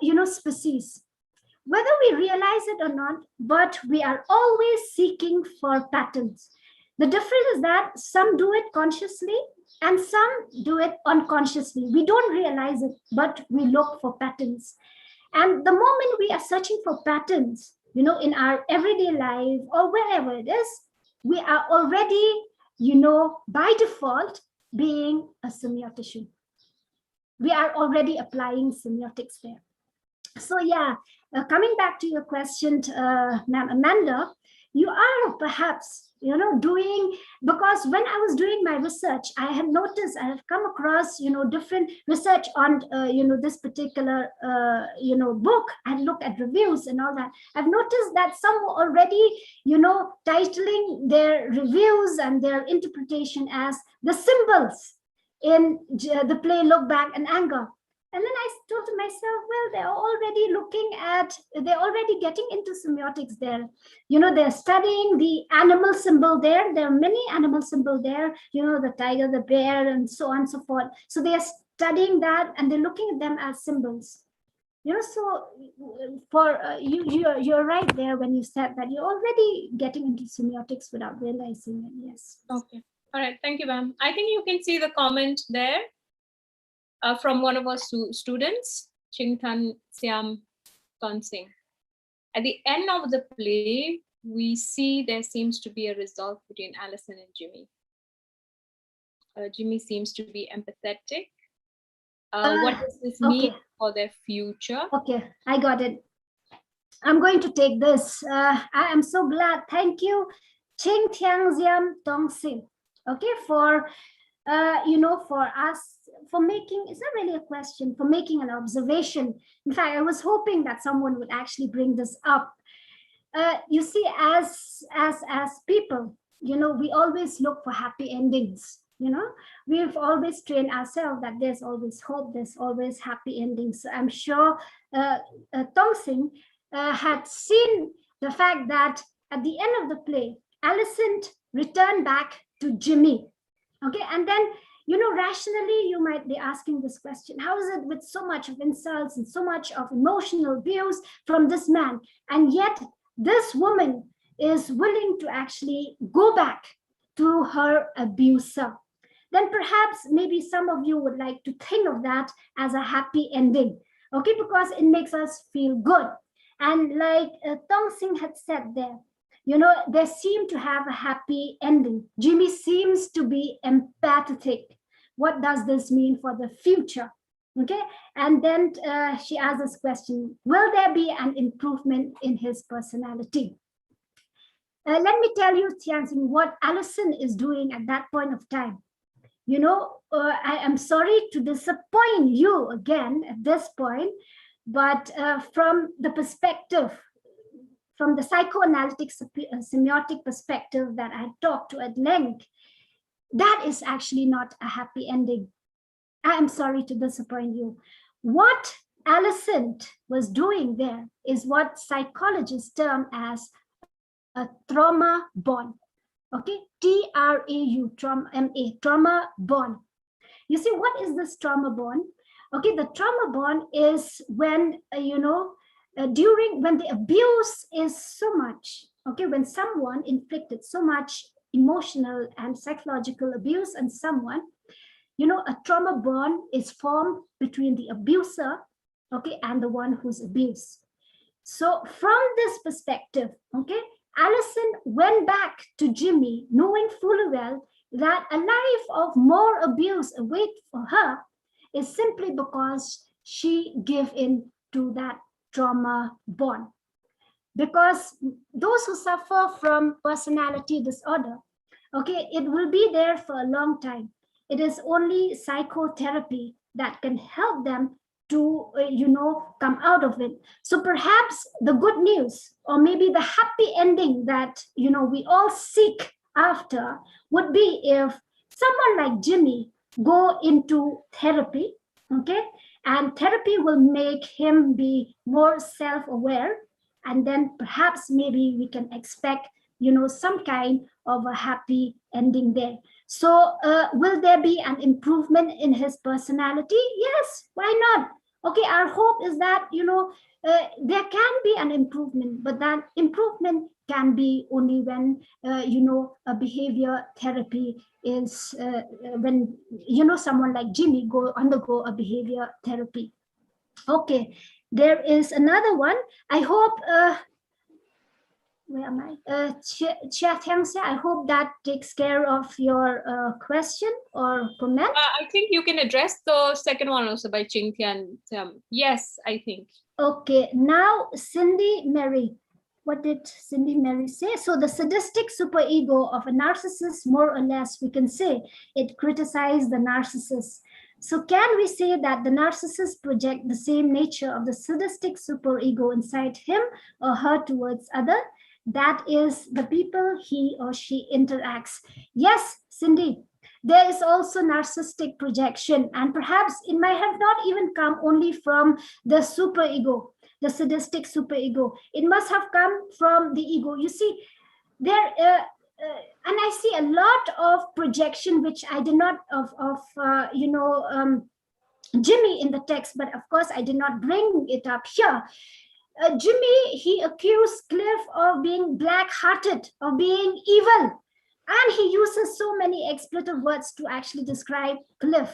you know, species. Whether we realize it or not, but we are always seeking for patterns. The difference is that some do it consciously and some do it unconsciously. We don't realize it, but we look for patterns. And the moment we are searching for patterns, you know, in our everyday life or wherever it is, we are already, you know, by default being a semiotician. We are already applying semiotics there. So yeah, coming back to your question, Ma'am Amanda, you are perhaps, you know, doing, because when I was doing my research, I have noticed, I have come across, you know, different research on, you know, this particular, you know, book, and look at reviews and all that. I've noticed that some were already, you know, titling their reviews and their interpretation as the symbols in the play Look Back and Anger. And then I thought to myself, well, they're already getting into semiotics there. You know, they're studying the animal symbol there. There are many animal symbols there, you know, the tiger, the bear, and so on and so forth. So they're studying that and they're looking at them as symbols. You know, so for you're right there when you said that you're already getting into semiotics without realizing it. Yes. Okay. All right. Thank you, ma'am. I think you can see the comment there. From one of our students, Chingthan Siam Tonsing. At the end of the play, we see there seems to be a resolve between Alison and Jimmy. Jimmy seems to be empathetic. What does this mean for their future? Okay, I got it. I'm going to take this. I am so glad. Thank you, Ching Thiang Siam Tonsing. Okay, for you know, for us, for making, it's not really a question, for making an observation. In fact, I was hoping that someone would actually bring this up. You see, as people, you know, we always look for happy endings. You know, we've always trained ourselves that there's always hope, there's always happy endings. So I'm sure Tonsing had seen the fact that at the end of the play, Alison returned back to Jimmy. Okay, and then, you know, rationally, you might be asking this question: how is it with so much of insults and so much of emotional abuse from this man, and yet this woman is willing to actually go back to her abuser? Then perhaps maybe some of you would like to think of that as a happy ending, okay, because it makes us feel good. And like Tonsing had said there, you know, they seem to have a happy ending. Jimmy seems to be empathetic. What does this mean for the future? Okay, and then she asks this question: will there be an improvement in his personality? Let me tell you, Tianxin, what Alison is doing at that point of time. You know, I am sorry to disappoint you again at this point, but from the perspective, from the psychoanalytic semiotic perspective that I talked to at length, that is actually not a happy ending. I am sorry to disappoint you. What Alison was doing there is what psychologists term as a trauma bond. Okay, TRAU, trauma, M-A, trauma bond. You see, what is this trauma bond? Okay, the trauma bond is when, you know, when the abuse is so much, okay, when someone inflicted so much emotional and psychological abuse on someone, you know, a trauma bond is formed between the abuser, okay, and the one who's abused. So from this perspective, okay, Alison went back to Jimmy knowing fully well that a life of more abuse awaits for her is simply because she gave in to that trauma bond. Because those who suffer from personality disorder, okay, it will be there for a long time. It is only psychotherapy that can help them to, come out of it. So perhaps the good news, or maybe the happy ending that, we all seek after would be if someone like Jimmy go into therapy, okay? And therapy will make him be more self-aware. And then perhaps maybe we can expect, some kind of a happy ending there. So will there be an improvement in his personality? Yes, why not? Okay, our hope is that, there can be an improvement, but that improvement can be only when, a behavior therapy is, when, someone like Jimmy undergo a behavior therapy. Okay, there is another one. I hope, where am I? Chia Thiangse, I hope that takes care of your question or comment. I think you can address the second one also by Ching Tian. Yes, I think. Okay, now Cindy Mary. What did Cindy Mary say? So the sadistic superego of a narcissist, more or less, we can say it criticized the narcissist. So can we say that the narcissist project the same nature of the sadistic superego inside him or her towards other? That is the people he or she interacts. Yes, Cindy, there is also narcissistic projection, and perhaps it might have not even come only from the superego, the sadistic superego. It must have come from the ego. You see, there, and I see a lot of projection, which I did not, Jimmy in the text, but of course I did not bring it up here. Jimmy, he accused Cliff of being black-hearted, of being evil. And he uses so many expletive words to actually describe Cliff.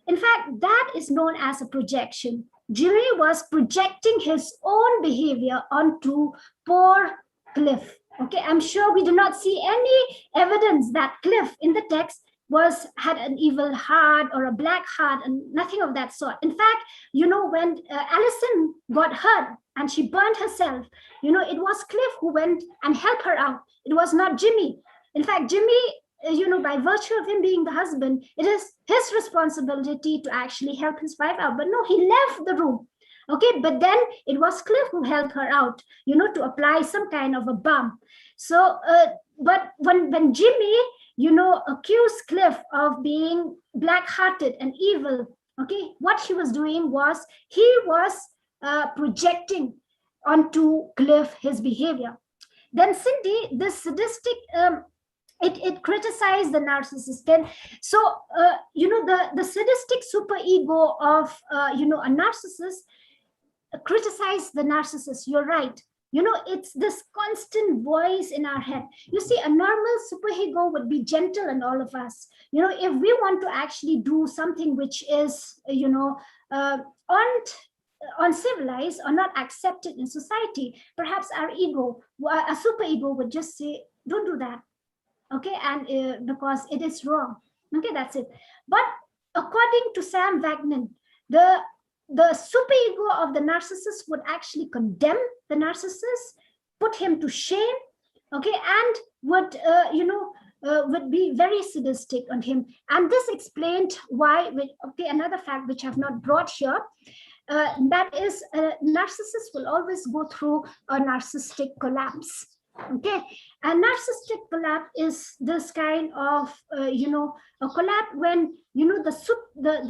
In fact, that is known as a projection. Jimmy was projecting his own behavior onto poor Cliff. Okay, I'm sure we do not see any evidence that Cliff in the text had an evil heart or a black heart, and nothing of that sort. In fact, when Alison got hurt and she burned herself, it was Cliff who went and helped her out. It was not Jimmy. In fact, Jimmy, by virtue of him being the husband, it is his responsibility to actually help his wife out. But no, he left the room. Okay, but then it was Cliff who helped her out, to apply some kind of a balm. So, but when Jimmy, accused Cliff of being black-hearted and evil, okay, what he was doing was he was projecting onto Cliff his behavior. Then Cindy, this sadistic, it criticized the narcissist. Then, so, the sadistic superego of, a narcissist criticized the narcissist. You're right. It's this constant voice in our head. You see, a normal superego would be gentle and all of us. If we want to actually do something which is, uncivilized or not accepted in society, perhaps our ego, a superego would just say, don't do that. Okay, and because it is wrong. Okay, that's it. But according to Sam Wagner, the superego of the narcissist would actually condemn the narcissist, put him to shame, okay, and would be very sadistic on him. And this explained why, another fact which I've not brought here, that is, narcissists will always go through a narcissistic collapse. Okay, and narcissistic collapse is this kind of, a collapse when, the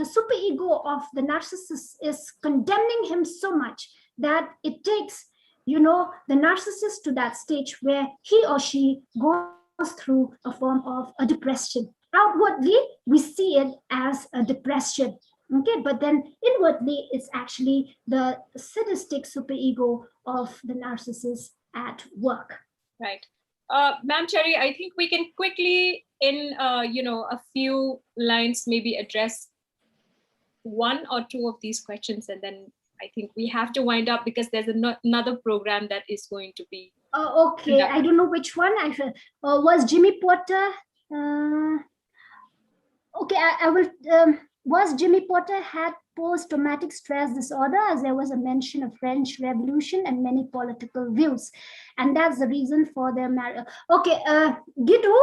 superego of the narcissist is condemning him so much that it takes, the narcissist to that stage where he or she goes through a form of a depression. Outwardly, we see it as a depression. Okay, but then inwardly, it's actually the sadistic superego of the narcissist at work. Right. Ma'am Cherry, I think we can quickly, in a few lines, maybe address one or two of these questions, and then I think we have to wind up because there's another program that is going to be. Okay, I don't know which one. Was Jimmy Potter? Okay, I will. Was Jimmy Potter had post-traumatic stress disorder, as there was a mention of French Revolution and many political views, and that's the reason for their marriage. Okay, Gitu,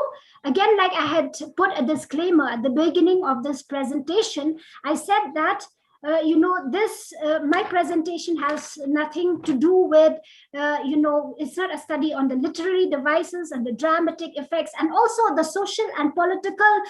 again, like I had put a disclaimer at the beginning of this presentation, I said that this, my presentation has nothing to do with, it's not a study on the literary devices and the dramatic effects, and also the social and political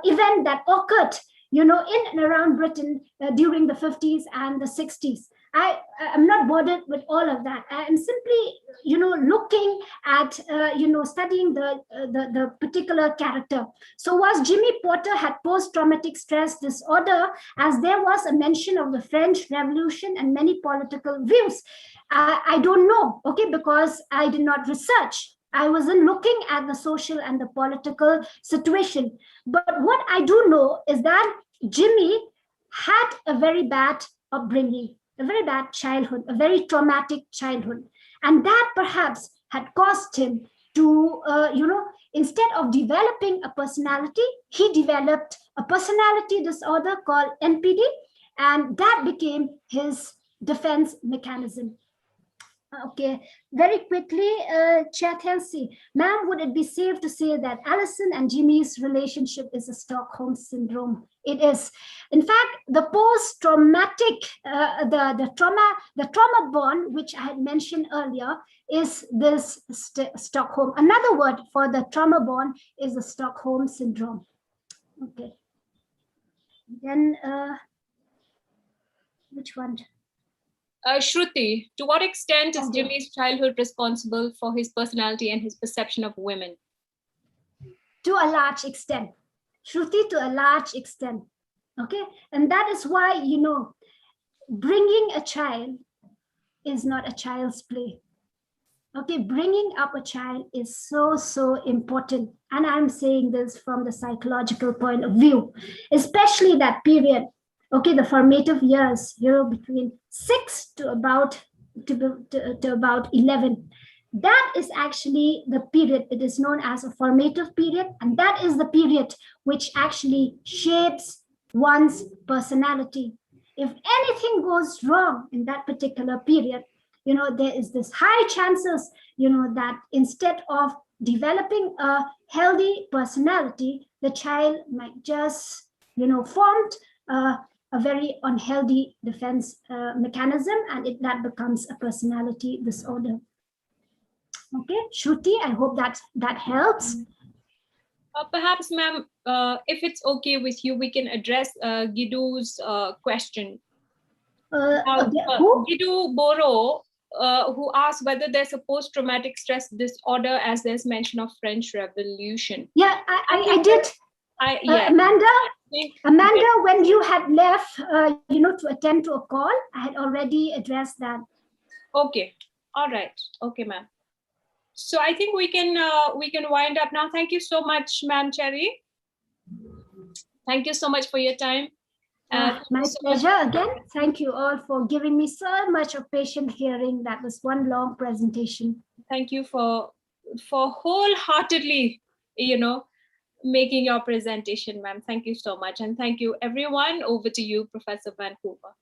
event that occurred, in and around Britain during the 50s and the 60s. I'm not bothered with all of that. I am simply, looking at, studying the particular character. So was Jimmy Porter had post-traumatic stress disorder, as there was a mention of the French Revolution and many political views? I don't know, okay, because I did not research. I wasn't looking at the social and the political situation. But what I do know is that Jimmy had a very bad upbringing, a very bad childhood, a very traumatic childhood. And that perhaps had caused him to, instead of developing a personality, he developed a personality disorder called NPD, and that became his defense mechanism. Okay, very quickly, Chair Thelsi, ma'am, would it be safe to say that Alison and Jimmy's relationship is a Stockholm syndrome? It is. In fact, the post-traumatic, the trauma bond, which I had mentioned earlier, is this Stockholm. Another word for the trauma bond is the Stockholm syndrome. Okay. Then, which one? Shruti, to what extent is Jimmy's childhood responsible for his personality and his perception of women? To a large extent. Shruti, to a large extent. Okay. And that is why, bringing a child is not a child's play. Okay. Bringing up a child is so, so important. And I'm saying this from the psychological point of view, especially that period. Okay, the formative years, between 6 to about 11. That is actually the period. It is known as a formative period, and that is the period which actually shapes one's personality. If anything goes wrong in that particular period, there is this high chances, that instead of developing a healthy personality, the child might just, formed a very unhealthy defense mechanism, and that becomes a personality disorder. Okay, Shruti, I hope that helps. Perhaps, ma'am, if it's okay with you, we can address Gidu's question. Gidu Boro, who asked whether there's a post-traumatic stress disorder, as there's mention of French Revolution. Yeah, I did. Yeah. Amanda, when you had left, to attend to a call, I had already addressed that. Okay. All right. Okay, ma'am. So I think we can wind up now. Thank you so much, Ma'am Cherry. Thank you so much for your time. My pleasure again. Thank you all for giving me so much of patient hearing. That was one long presentation. Thank you for wholeheartedly, making your presentation, ma'am. Thank you so much. And thank you, everyone. Over to you, Professor Vancouver.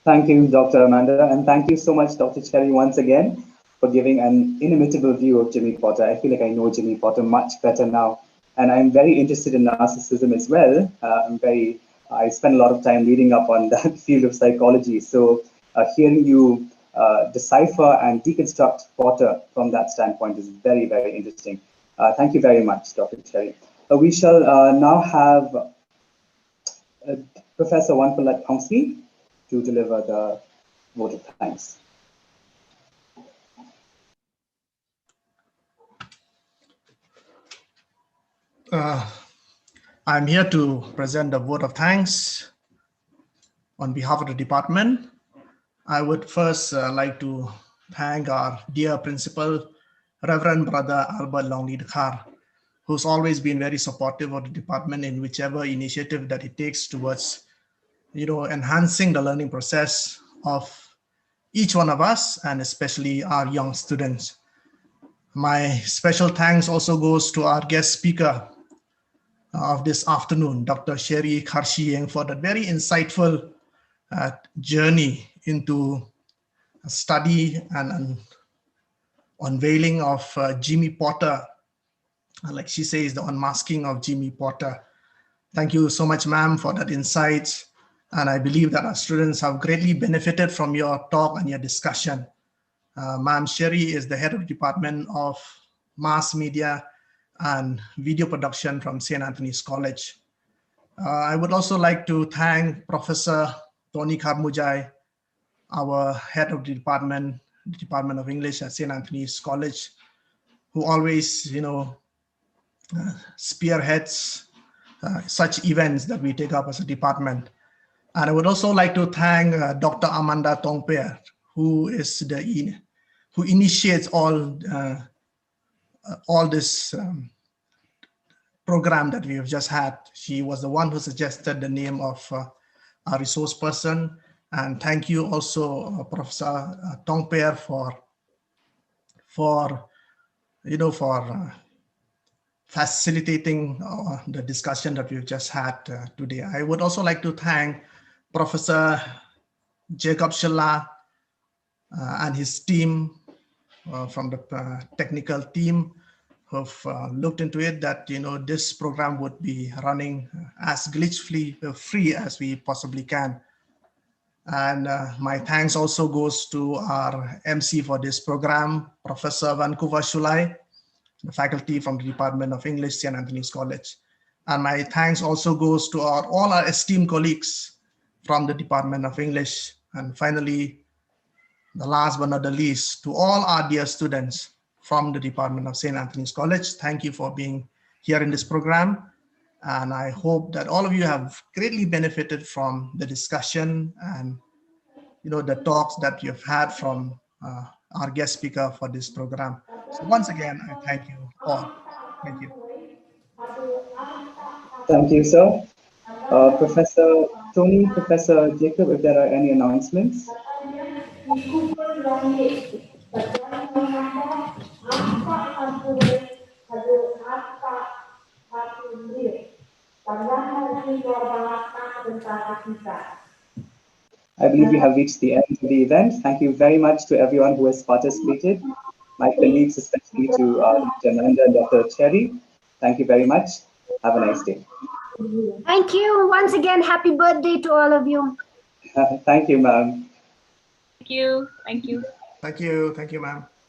Thank you, Dr. Amanda. And thank you so much, Dr. Cherry, once again, for giving an inimitable view of Jimmy Porter. I feel like I know Jimmy Porter much better now. And I'm very interested in narcissism as well. I spent a lot of time reading up on that field of psychology. So hearing you decipher and deconstruct Porter from that standpoint is very, very interesting. Thank you very much, Dr. Cherry. We shall now have Professor Wanpalat Pongsi to deliver the vote of thanks. I'm here to present the vote of thanks on behalf of the department. I would first like to thank our dear principal, Reverend Brother Albert Longley Dakar, who's always been very supportive of the department in whichever initiative that it takes towards, enhancing the learning process of each one of us, and especially our young students. My special thanks also goes to our guest speaker of this afternoon, Dr. Sherry Karshieng, for that very insightful journey into a study and unveiling of Jimmy Porter. Like she says, the unmasking of Jimmy Porter. Thank you so much, ma'am, for that insights. And I believe that our students have greatly benefited from your talk and your discussion. Ma'am Sherry is the head of the Department of Mass Media and Video Production from St. Anthony's College. I would also like to thank Professor Tony Karmujai, our head of the Department of English at St. Anthony's College, who always, spearheads such events that we take up as a department. And I would also like to thank Dr. Amanda Tongper, who initiates all this program that we have just had. She was the one who suggested the name of our resource person. And thank you also, Professor Tongper, for facilitating the discussion that we've just had today. I would also like to thank Professor Jacob Shillong and his team from the technical team who've looked into it, that this program would be running as glitch-free as we possibly can. And my thanks also goes to our MC for this program, Professor Vancouver Shulai, the faculty from the Department of English, St. Anthony's College. And my thanks also goes to all our esteemed colleagues from the Department of English. And finally, the last but not the least, to all our dear students from the Department of St. Anthony's College. Thank you for being here in this program. And I hope that all of you have greatly benefited from the discussion and the talks that you've had from our guest speaker for this program. So once again, I thank you all. Thank you. Thank you, sir. Professor Tony, Professor Jacob, if there are any announcements. I believe we have reached the end of the event. Thank you very much to everyone who has participated. My colleagues, especially to Dr. Amanda and Dr. Cherry. Thank you very much. Have a nice day. Thank you. Once again, happy birthday to all of you. Thank you, ma'am. Thank you. Thank you. Thank you. Thank you, ma'am.